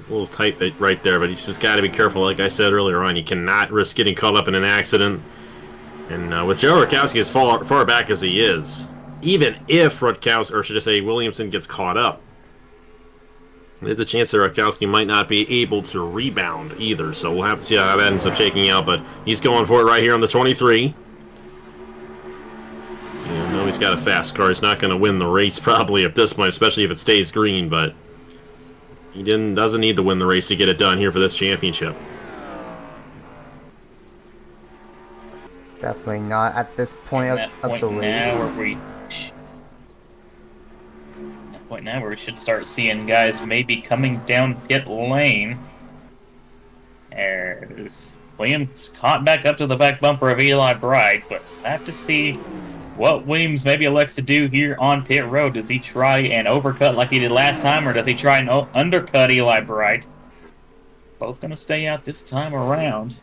A little tight right there, but he's just got to be careful. Like I said earlier on, you cannot risk getting caught up in an accident. And with Joe Rutkowski as far back as he is, even if Rutkowski, or should I say Williamson, gets caught up, there's a chance that Rutkowski might not be able to rebound either. So we'll have to see how that ends up shaking out. But he's going for it right here on the 23. I know he's got a fast car. He's not going to win the race probably at this point, especially if it stays green. But he doesn't need to win the race to get it done here for this championship. Definitely not at this point of the race. Point now where we should start seeing guys maybe coming down pit lane. As Williams caught back up to the back bumper of Eli Bright, but I have to see what Williams maybe elects to do here on pit road. Does he try and overcut like he did last time, or does he try and undercut Eli Bright? Both going to stay out this time around.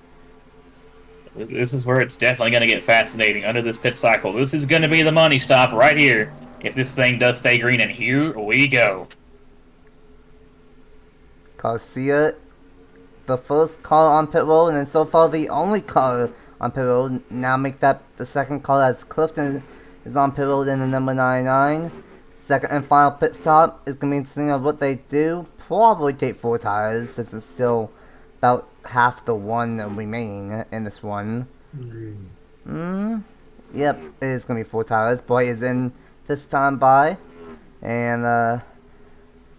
This is where it's definitely going to get fascinating under this pit cycle. This is going to be the money stop right here if this thing does stay green, and here we go. Garcia, the first car on pit road, and so far the only car on pit road. Now make that the second car as Clifton is on pit road in the number 99. Second and final pit stop is going to be interesting of what they do. Probably take 4 tires since it's still about half the one remaining in this one. Yep, it is going to be 4 tires. Boy is in this time by. And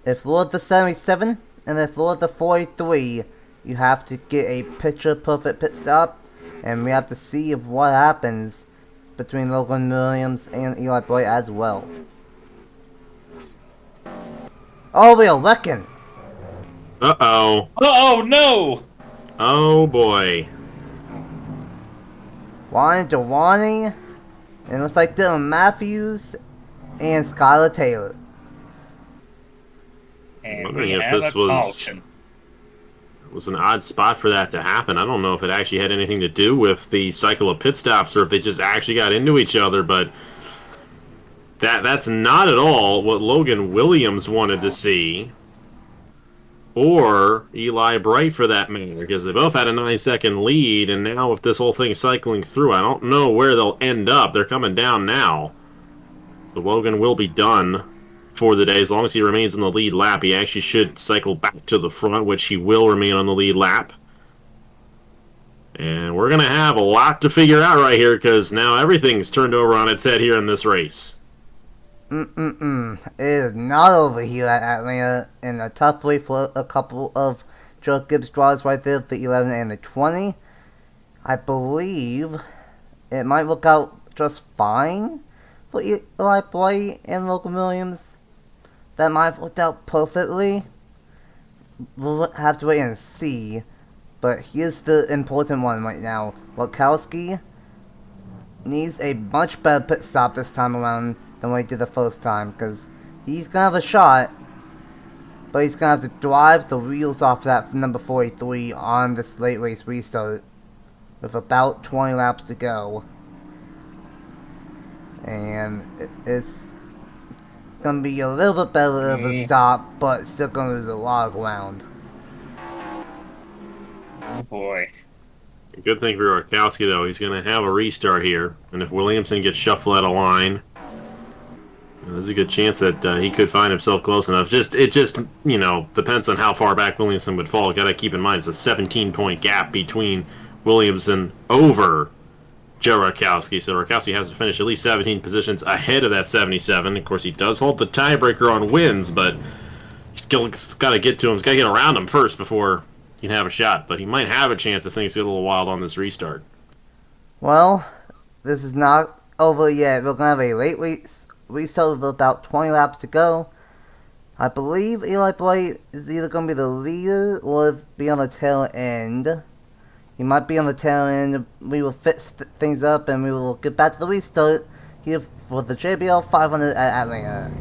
if you're the 77 and if you're the 43, you have to get a picture perfect pit stop. And we have to see if what happens between Logan Williams and Eli Boyd as well. Oh, we are wrecking! Uh-oh. Oh, no! Oh, boy. Juan Giovanni, and it looks like Dylan Matthews and Skylar Taylor. And wondering we if have this a caution. was an odd spot for that to happen. I don't know if it actually had anything to do with the cycle of pit stops or if they just actually got into each other, but that's not at all what Logan Williams wanted to see, or Eli Bright for that matter, because they both had a 9-second lead, and now with this whole thing cycling through, I don't know where they'll end up. They're coming down now. So Logan will be done for the day. As long as he remains on the lead lap, he actually should cycle back to the front, which he will remain on the lead lap. And we're going to have a lot to figure out right here, because now everything's turned over on its head here in this race. It is not over here at Atlanta, in a tough way for a couple of Joe Gibbs draws right there, the 11 and the 20. I believe it might work out just fine for Eli Boyd and Logan Williams. That might have worked out perfectly. We'll have to wait and see. But here's the important one right now. Rutkowski needs a much better pit stop this time around than what he did the first time, because he's going to have a shot, but he's going to have to drive the wheels off that number 43 on this late race restart with about 20 laps to go. And it's going to be a little bit better of a stop, but still going to lose a lot of ground. Oh boy. Good thing for Rutkowski, though, he's going to have a restart here, and if Williamson gets shuffled out of line, there's a good chance that he could find himself close enough. It just depends on how far back Williamson would fall. Got to keep in mind it's a 17-point gap between Williamson over Joe Rutkowski. So Rutkowski has to finish at least 17 positions ahead of that 77. Of course, he does hold the tiebreaker on wins, but he's still got to get to him. He's got to get around him first before he can have a shot. But he might have a chance if things get a little wild on this restart. Well, this is not over yet. We're going to have a late restart with about 20 laps to go. I believe Eli Blight is either going to be the leader or be on the tail end. He might be on the tail end. We will fix things up and we will get back to the restart here for the JBL 500 at Atlanta.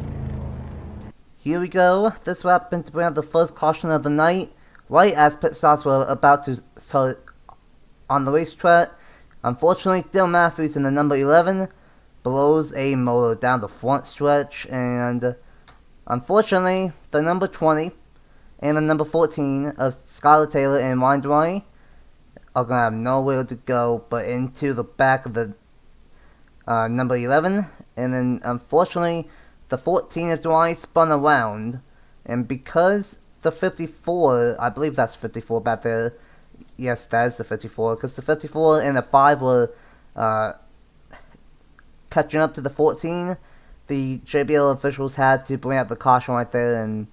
Here we go. This will happen to bring out the first caution of the night. Right as pit stops were about to start on the racetrack. Unfortunately, Dylan Matthews in the number 11 blows a motor down the front stretch, and unfortunately, the number 20 and the number 14 of Skylar Taylor and Ryan Dwyer are going to have nowhere to go but into the back of the number 11, and then unfortunately, the 14 of Dwyer spun around, and because the 54, I believe that's 54 back there, yes, that is the 54, because the 54 and the 5 were catching up to the 14. The JBL officials had to bring out the caution right there, and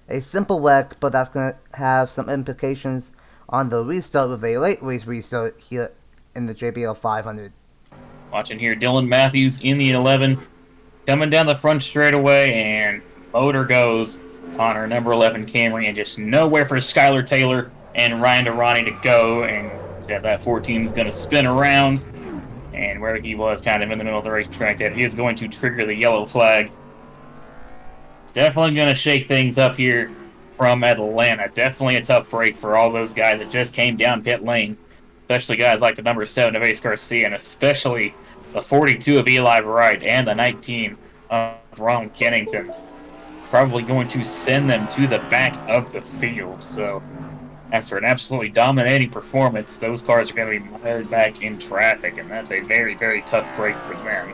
a simple wreck, but that's going to have some implications on the restart with a late race restart here in the JBL 500. Watching here, Dylan Matthews in the 11, coming down the front straightaway, and motor goes on her number 11 Camry, and just nowhere for Skylar Taylor and Ryan Durrani to go, and that 14 is going to spin around, and where he was kind of in the middle of the racetrack, that is going to trigger the yellow flag. It's definitely going to shake things up here from Atlanta. Definitely a tough break for all those guys that just came down pit lane, especially guys like the number 7 of Ace Garcia, and especially the 42 of Eli Wright and the 19 of Ron Kennington. Probably going to send them to the back of the field. So after an absolutely dominating performance, those cars are going to be mired back in traffic, and that's a very, very tough break for them.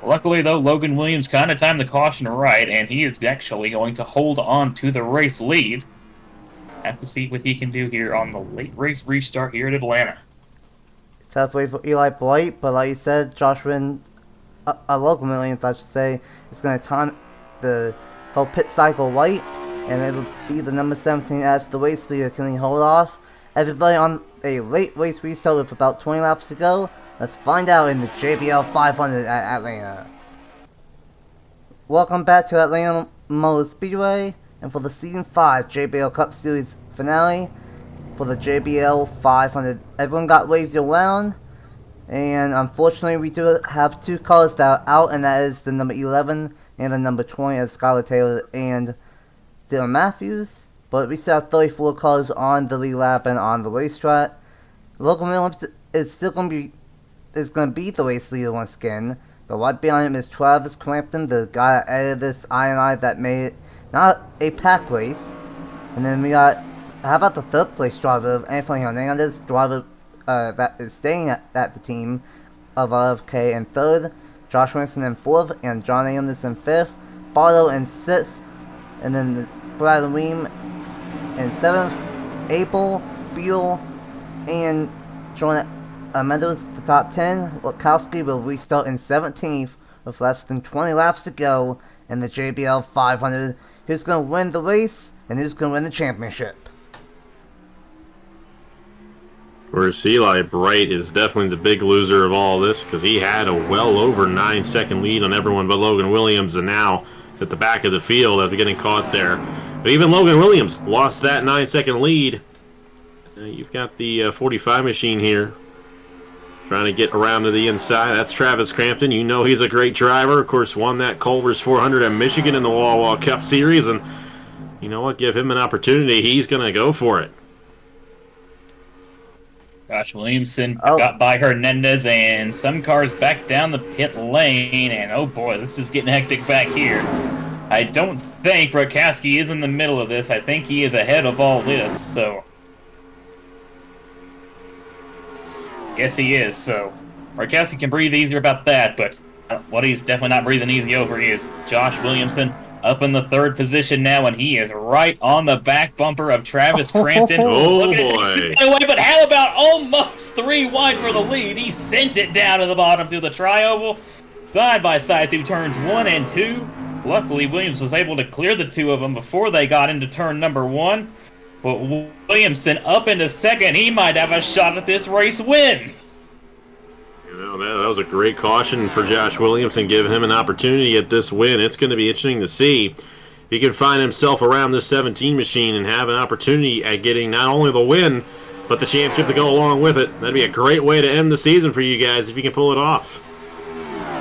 Luckily, though, Logan Williams kind of timed the caution right, and he is actually going to hold on to the race lead. Have to see what he can do here on the late race restart here at Atlanta. Tough way for Eli Blight, but like you said, Logan Williams, I should say, is going to time the whole pit cycle right, and it'll be the number 17 as the race leader. Can he hold off everybody on a late race restart with about 20 laps to go? Let's find out in the JBL 500 at Atlanta. Welcome back to Atlanta Motor Speedway, and for the Season 5 JBL Cup Series finale for the JBL 500. Everyone got waved around, and unfortunately we do have two cars that are out, and that is the number 11 and the number 20 of Skylar Taylor and Dylan Matthews. But we still have 34 cars on the lead lap and on the racetrack. Logan Williams is still going to be the race leader once again. But right behind him is Travis Crampton, the guy that added this INI that made it not a pack race. And then we got, how about the third place driver, Anthony Hernandez, driver that is staying at the team of RFK in third, Josh Wilson in fourth, and John Anderson in fifth, Barlow in sixth, and then Brad Weem in seventh, Abel, Beal, and Jordan Meadows, the top 10. Wachowski will restart in 17th with less than 20 laps to go in the JBL 500. Who's going to win the race, and who's going to win the championship? Whereas Eli Bright is definitely the big loser of all this, because he had a well over 9-second lead on everyone but Logan Williams, and now at the back of the field after getting caught there. But even Logan Williams lost that 9-second lead. You've got the 45 machine here trying to get around to the inside. That's Travis Crampton. You know he's a great driver. Of course, won that Culver's 400 at Michigan in the Wawa Cup Series. And you know what? Give him an opportunity. He's going to go for it. Josh Williamson got by Hernandez, and some cars back down the pit lane. And oh boy, this is getting hectic back here. I don't think Rakowski is in the middle of this. I think he is ahead of all this, so... Yes, he is, so Rakowski can breathe easier about that, but what he's definitely not breathing easy over is Josh Williamson up in the third position now, and he is right on the back bumper of Travis Crampton. Oh, boy. Away, but how about almost 3 wide for the lead? He sent it down to the bottom through the tri-oval, side by side through turns 1 and 2. Luckily, Williams was able to clear the two of them before they got into turn number 1. But Williamson up into second. He might have a shot at this race win. Well, that was a great caution for Josh Williamson, give him an opportunity at this win. It's going to be interesting to see if he can find himself around this 17 machine and have an opportunity at getting not only the win, but the championship to go along with it. That'd be a great way to end the season for you guys if you can pull it off.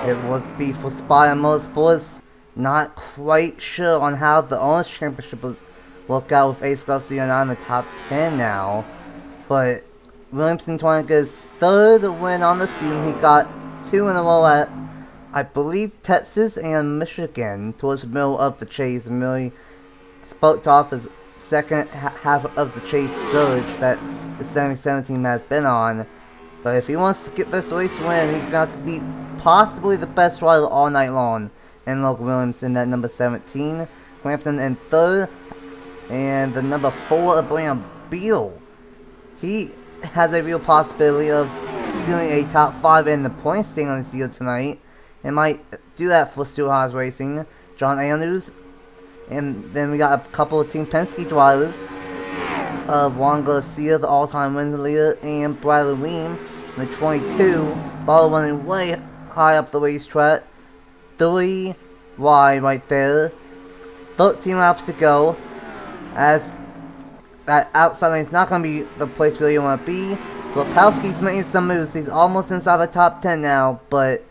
It would be for Spire Motorsports. Not quite sure on how the Owners' Championship will work out with Ace Garcia not in the top 10 now. But Williamson trying to get his third win on the season. He got 2 in a row at, I believe, Texas and Michigan towards the middle of the chase, and really sparked off his second half of the chase surge that the 77 team has been on. But if he wants to get this race win, he's got to beat possibly the best rider all night long in Logan Williamson at number 17, Clampton in third, and the number 4 of Bram Beal. He has a real possibility of sealing a top 5 in the points standing this year tonight, and might do that for Stu Haas Racing, John Andrews, and then we got a couple of Team Penske drivers, Juan Garcia, the all-time wins leader, and Bradley Weem, the 22, ball running way high up the racetrack, 3 wide right there, 13 laps to go, as that outside lane is not going to be the place where you want to be. Lopowski's making some moves. He's almost inside the top 10 now, but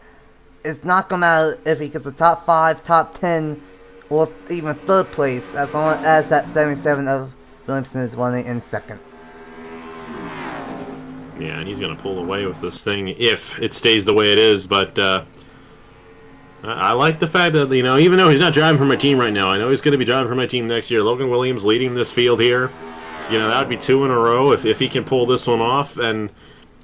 it's not going to matter if he gets a top 5, top 10, or even third place, as long as that 77 of Williamson is running in second. Yeah, and he's going to pull away with this thing if it stays the way it is, but I like the fact that, even though he's not driving for my team right now, I know he's going to be driving for my team next year. Logan Williams leading this field here. That would be 2 in a row if he can pull this one off. And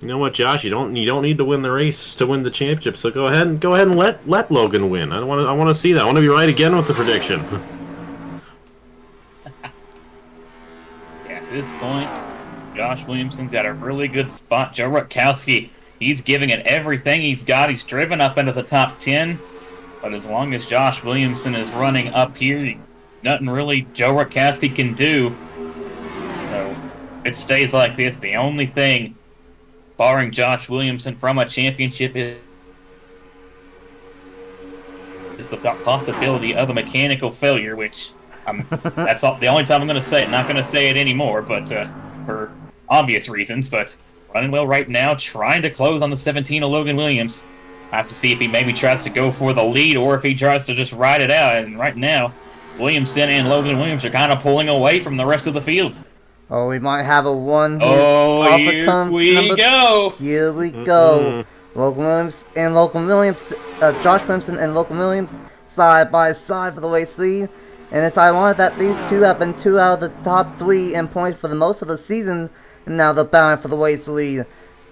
you know what, Josh, you don't need to win the race to win the championship. So go ahead and let Logan win. I want to see that. I want to be right again with the prediction. Yeah, at this point, Josh Williamson's got a really good spot. Joe Rutkowski, he's giving it everything he's got. He's driven up into the top 10. But as long as Josh Williamson is running up here, nothing really Joe Rutkowski can do. So it stays like this. The only thing barring Josh Williamson from a championship is the possibility of a mechanical failure, which that's the only time I'm going to say it. Not going to say it anymore, but for obvious reasons. But running well right now, trying to close on the 17 of Logan Williams. I have to see if he maybe tries to go for the lead or if he tries to just ride it out. And right now, Williamson and Logan Williams are kind of pulling away from the rest of the field. Oh, we might have a one. Oh, here we go. Here we go. Logan Williams and Logan Williams, Josh Williamson and Logan Williams side by side for the race lead. And it's ironic that these two have been 2 out of the top 3 in points for the most of the season, and now they're battling for the race lead.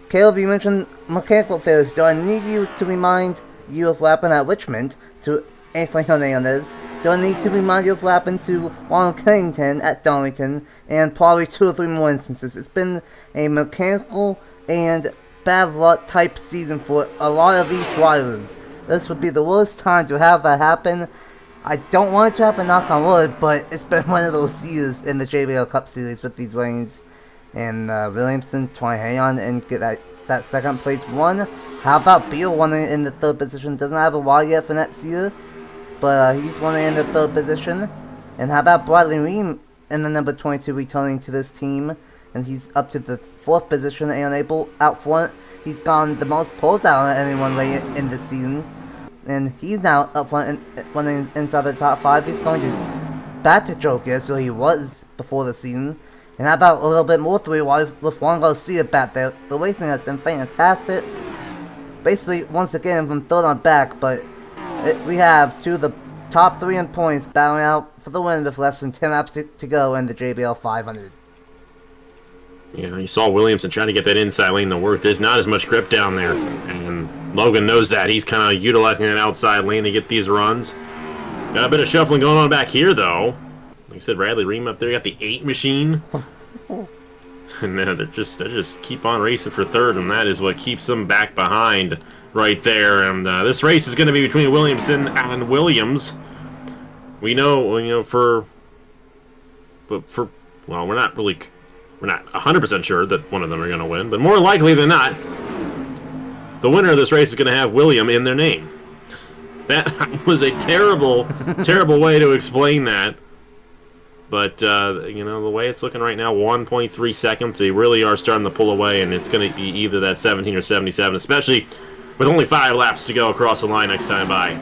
Caleb, you mentioned mechanical failures. Do I need you to remind you of what happened at Richmond to Anthony Hernandez? Do I need to remind you of what happened to Ronald Kennington at Darlington? And probably 2 or 3 more instances. It's been a mechanical and bad luck type season for a lot of these riders. This would be the worst time to have that happen. I don't want it to happen, knock on wood, but it's been one of those years in the JBL Cup Series with these rains. And Williamson trying to hang on and get that second place one. How about Beal running in the 3rd position? Doesn't have a wide yet for next year, but he's running in the 3rd position. And how about Bradley Ream in the number 22 returning to this team? And he's up to the 4th position and able out front. He's gone the most poles out of anyone late in this season. And he's now up front and running inside the top 5. He's going back to Joe Gibbs where he was before the season. And how about a little bit more 3 wide with Juan Garcia back there. The racing has been fantastic. Basically, once again, from 3rd on back, but we have 2 of the top 3 in points battling out for the win with less than 10 laps to go in the JBL 500. Yeah, you saw Williamson trying to get that inside lane to work. There's not as much grip down there, and Logan knows that. He's kind of utilizing that outside lane to get these runs. Got a bit of shuffling going on back here, though. Like I said, Bradley Ream up there got the 8 machine. And they just keep on racing for 3rd, and that is what keeps them back behind right there. And this race is going to be between Williamson and Williams. We know, well, we're not 100% sure that one of them are going to win, but more likely than not, the the winner of this race is going to have William in their name. That was a terrible, terrible way to explain that. But, the way it's looking right now, 1.3 seconds, they really are starting to pull away, and it's going to be either that 17 or 77, especially with only 5 laps to go across the line next time by.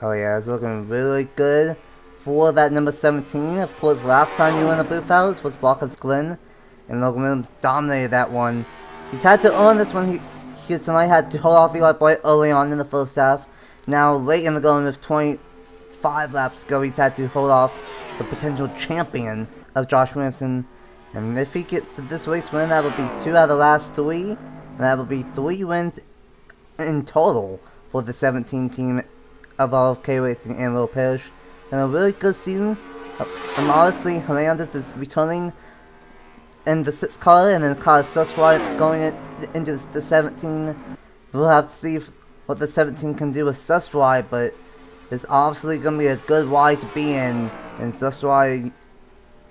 Oh yeah, it's looking really good for that number 17. Of course, last time you were in the booth house was Watkins Glen, and Logan Williams dominated that one. He's had to earn this one. He tonight had to hold off Eli Boyd early on in the first half. Now, late in the going with 25 laps to go, he's had to hold off the potential champion of Josh Williamson. And if he gets to this race win, that would be 2 out of the last 3. And that would be 3 wins in total for the 17 team of RFK Racing and Will Parrish. And a really good season. And honestly, Hernandez is returning in the 6th car, and then car Susswright going into the 17. We'll have to see what the 17 can do with Susswright, but it's obviously going to be a good ride to be in. And Susswright,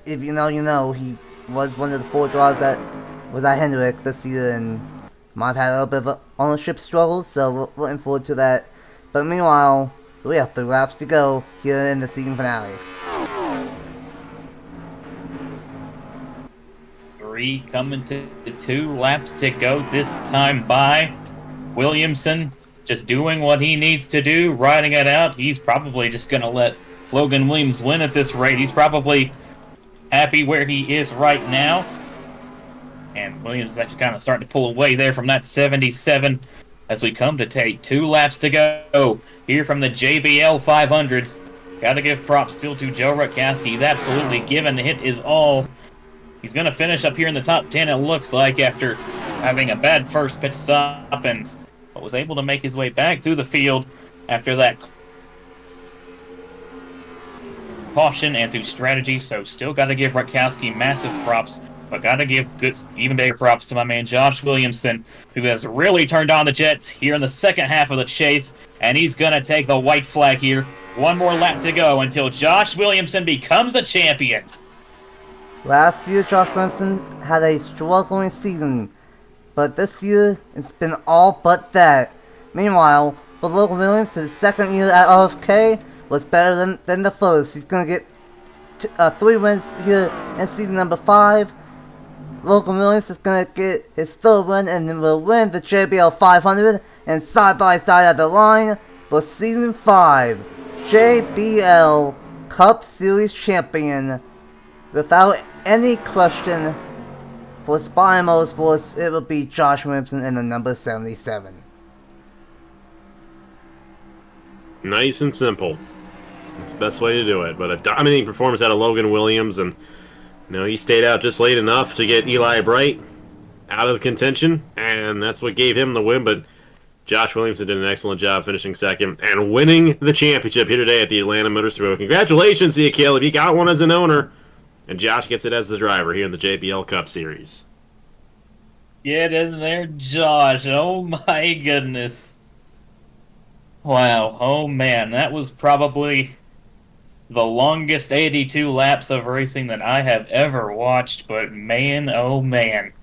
if you know, you know, he was one of the 4 drivers that was at Hendrick this year, and might have had a little bit of ownership struggles, so we're looking forward to that. But meanwhile, we have 3 laps to go here in the season finale. 3 coming to 2 laps to go this time by. Williamson just doing what he needs to do, riding it out. He's probably just going to let Logan Williams win at this rate. He's probably happy where he is right now. And Williams is actually kind of starting to pull away there from that 77 as we come to take 2 laps to go here from the JBL 500. Got to give props still to Joe Rutkowski. He's absolutely given it his all. He's going to finish up here in the top 10, it looks like, after having a bad first pit stop, and was able to make his way back through the field after that caution and through strategy. So still got to give Rutkowski massive props, but got to give good, even bigger props to my man Josh Williamson, who has really turned on the jets here in the second half of the chase, and he's going to take the white flag here. 1 more lap to go until Josh Williamson becomes a champion. Last year, Josh Williamson had a struggling season, but this year, it's been all but that. Meanwhile, for Logan Williams, his second year at RFK was better than the first. He's going to get 3 wins here in season number 5. Logan Williams is going to get his 3rd win and will win the JBL 500 and side by side at the line for season 5. JBL Cup Series champion. Without any question, for Spire Motorsports, it will be Josh Williamson in the number 77. Nice and simple. That's the best way to do it. But a dominating performance out of Logan Williams, and he stayed out just late enough to get Eli Bright out of contention, and that's what gave him the win. But Josh Williamson did an excellent job finishing second and winning the championship here today at the Atlanta Motor Speedway. Congratulations to you, Caleb. You got one as an owner. And Josh gets it as the driver here in the JBL Cup Series. Get in there, Josh. Oh, my goodness. Wow. Oh, man. That was probably the longest 82 laps of racing that I have ever watched. But, man, oh, man.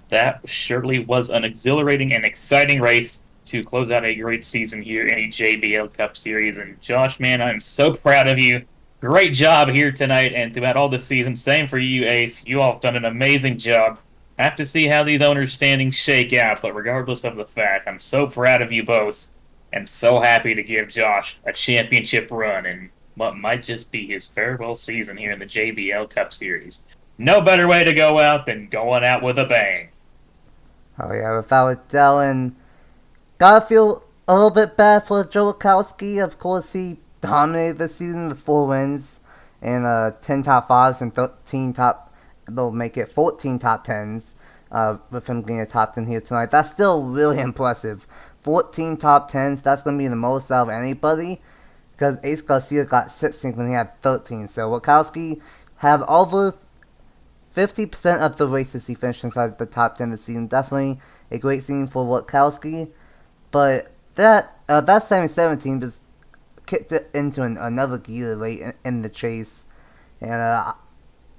That surely was an exhilarating and exciting race to close out a great season here in a JBL Cup Series. And Josh, man, I'm so proud of you. Great job here tonight and throughout all the season. Same for you, Ace. You all have done an amazing job. I have to see how these owners' standings shake out, but regardless of the fact, I'm so proud of you both and so happy to give Josh a championship run in what might just be his farewell season here in the JBL Cup Series. No better way to go out than going out with a bang. Oh yeah, without a doubt, and gotta feel a little bit bad for Joe Rutkowski. Of course, he dominated the season with 4 wins and 10 top 5s and 13 top, will make it 14 top 10s with him getting a top 10 here tonight. That's still really impressive. 14 top 10s, that's going to be the most out of anybody, because Ace Garcia got 16 when he had 13. So Rutkowski had over 50% of the races he finished inside the top 10 this season. Definitely a great season for Rutkowski. But that 17 just kicked it into another gear late in the chase. And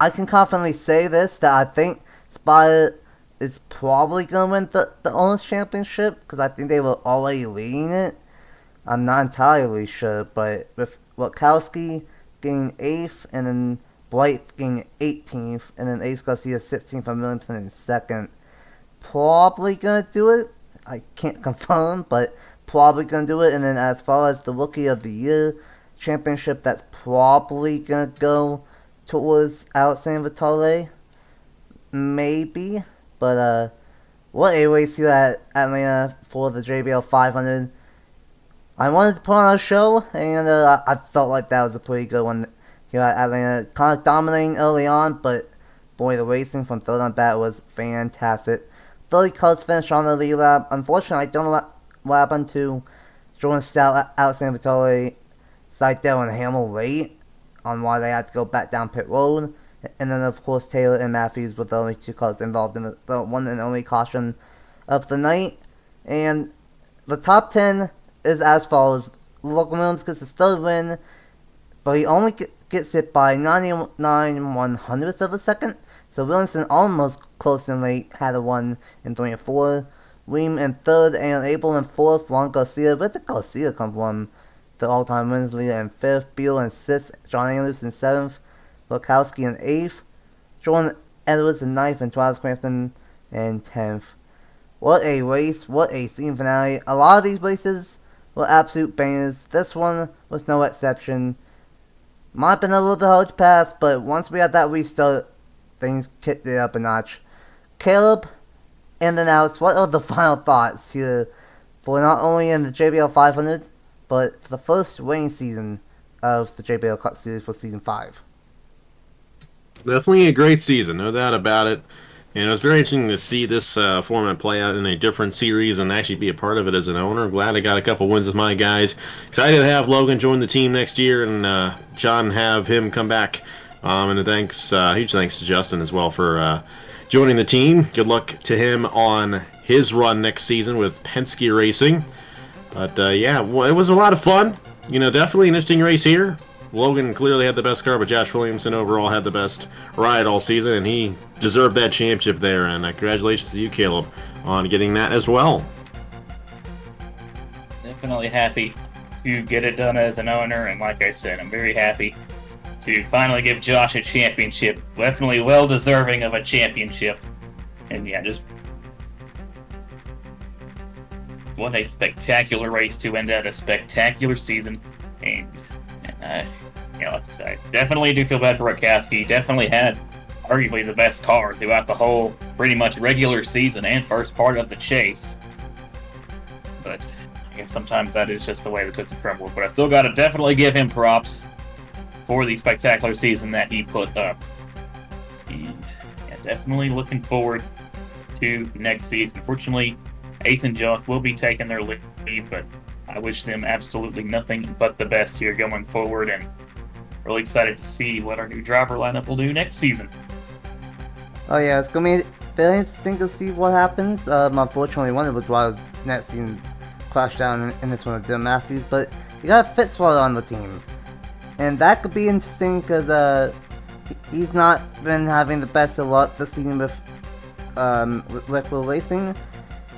I can confidently say this, that I think Spire is probably going to win the Owners Championship, because I think they were already leading it. I'm not entirely sure, but with Witkowski getting 8th, and then Blight getting 18th, and then Ace Garcia 16th, and Williamson in 2nd, probably going to do it. I can't confirm, but probably going to do it. And then as far as the Rookie of the Year championship, that's probably going to go towards Alexander Vitale. Maybe. But what a race here at Atlanta for the JBL 500. I wanted to put on a show, and I felt like that was a pretty good one here at Atlanta. Kind of dominating early on, but boy, the racing from third on bat was fantastic. 30 cars finished on the lead lap. Unfortunately, I don't know what happened to Jordan Stout, Alexander Vitale, Zajdel, and Hamill late on why they had to go back down pit road. And then, of course, Taylor and Matthews were the only 2 cars involved in the one and only caution of the night. And the top 10 is as follows. Logan Williams gets his 3rd win, but he only gets it by 99/100ths of a second. So Williamson almost close and late, had a 1 in 3 and 4. Weem in 3rd, and Abel in 4th. Juan Garcia, where did Garcia come from? The all-time wins leader in 5th. Beal in 6th. John Andrews in 7th. Witkowski in 8th. Jordan Edwards in 9th, and Travis Crampton in 10th. What a race, what a season finale. A lot of these races were absolute bangers. This one was no exception. Might have been a little bit hard to pass, but once we had that restart, things kicked it up a notch. Caleb, in and out, what are the final thoughts here for not only in the JBL 500, but for the first winning season of the JBL Cup Series for Season 5? Definitely a great season, no doubt about it. And it was very interesting to see this format play out in a different series and actually be a part of it as an owner. Glad I got a couple wins with my guys. Excited to have Logan join the team next year and John have him come back. And huge thanks to Justin as well for joining the team. Good luck to him on his run next season with Penske Racing. But it was a lot of fun. Definitely an interesting race here. Logan clearly had the best car, but Josh Williamson overall had the best ride all season, and he deserved that championship there. And congratulations to you, Caleb, on getting that as well. Definitely happy to get it done as an owner, and like I said, I'm very happy to finally give Josh a championship. Definitely well deserving of a championship. And yeah, just what a spectacular race to end out a spectacular season. And I definitely do feel bad for Witkowski. Definitely had arguably the best car throughout the whole pretty much regular season and first part of the chase. But I guess sometimes that is just the way the cookie crumbles. But I still got to definitely give him props for the spectacular season that he put up. And definitely looking forward to next season. Unfortunately, Ace and Josh will be taking their leave, but I wish them absolutely nothing but the best here going forward, and really excited to see what our new driver lineup will do next season. Oh yeah, it's going to be very interesting to see what happens. Unfortunately, one of the drivers next season crashed down in this one with Dylan Matthews, but you got Fitzwater on the team. And that could be interesting because he's not been having the best of luck this season with Red Bull Racing.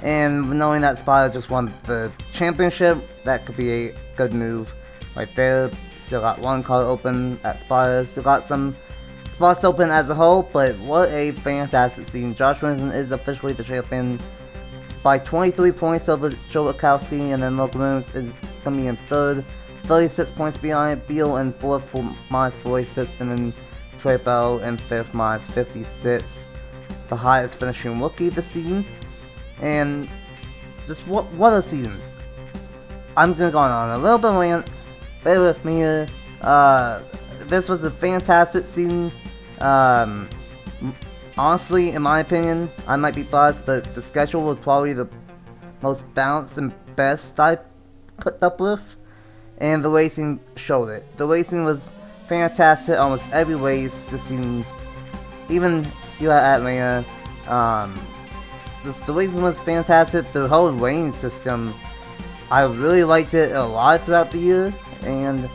And knowing that Spire just won the championship, that could be a good move right there. Still got one car open at Spire, still got some spots open as a whole, but what a fantastic season. Josh Williamson is officially the champion by 23 points over Joe Witkowski, and then Logan Williams is going to be in 3rd, 36 points behind. Beal in 4th for minus 46, and then Trey Bell in 5th minus 56. The highest finishing rookie this season. And just what a season. I'm gonna go on a little bit of rant. Bear with me here. This was a fantastic season. Honestly, in my opinion, I might be biased, but the schedule was probably the most balanced and best I put up with. And the racing showed it. The racing was fantastic almost every race this season. Even here at Atlanta. The racing was fantastic. The whole lane system, I really liked it a lot throughout the year, and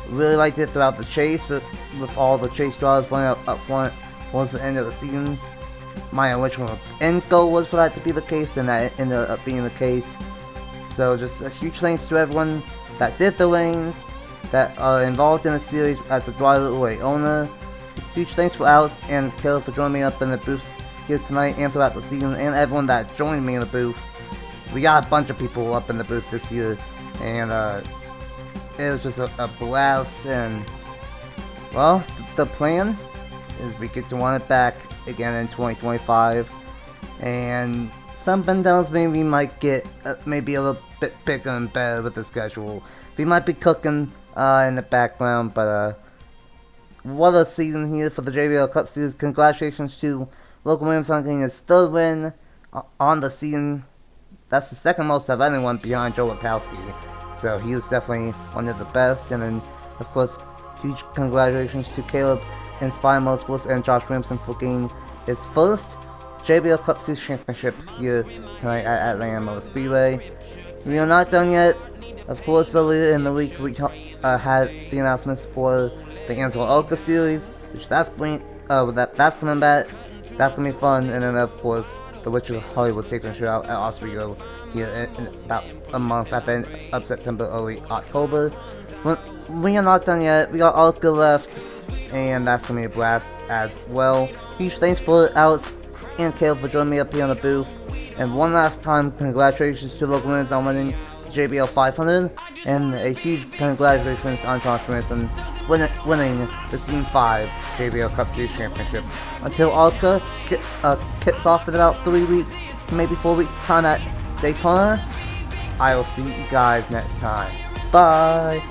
really liked it throughout the chase. But with all the chase drivers running up front towards the end of the season. My original end goal was for that to be the case, and that ended up being the case. So just a huge thanks to everyone that did the lanes, that are involved in the series as a driver or a owner. Huge thanks for Alex and Caleb for joining me up in the booth here tonight and throughout the season, and everyone that joined me in the booth. We got a bunch of people up in the booth this year, and it was just a blast. And well, the plan is we get to run it back again in 2025, and some Bendells maybe might get maybe a little bit bigger and better with the schedule. We might be cooking in the background, but what a season here for the JBL Cup Series. Congratulations to Logan Williams on getting his third win on the season. That's the second most of anyone behind Joe Wachowski. So he was definitely one of the best. And then, of course, huge congratulations to Caleb Inspire Motorsports and Josh Williamson for getting his first JBL Cup Series championship here tonight at Atlanta Motor Speedway. We are not done yet. Of course, earlier in the week we had the announcements for the Ansel Elka Series, which that's coming back. That's gonna be fun. And then, of course, the Richard Hollywood Safety Shootout at Oswego here in about a month at the end of September, early October. We are not done yet. We got Elka left, and that's gonna be a blast as well. Huge thanks for Alex and Caleb for joining me up here on the booth. And one last time, congratulations to Logan Williams on winning the JBL 500, and a huge congratulations on Josh Williamson winning the Team 5 JBL Cup Series Championship. Until Elka kicks off in about 3 weeks, maybe 4 weeks time at Daytona, I will see you guys next time. Bye!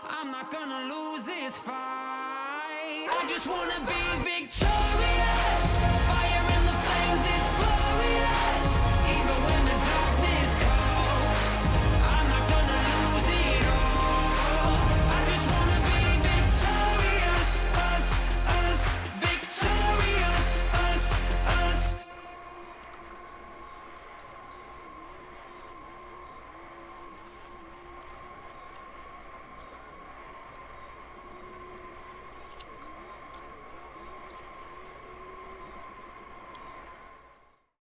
I'm not gonna lose this fight. I just wanna be victorious.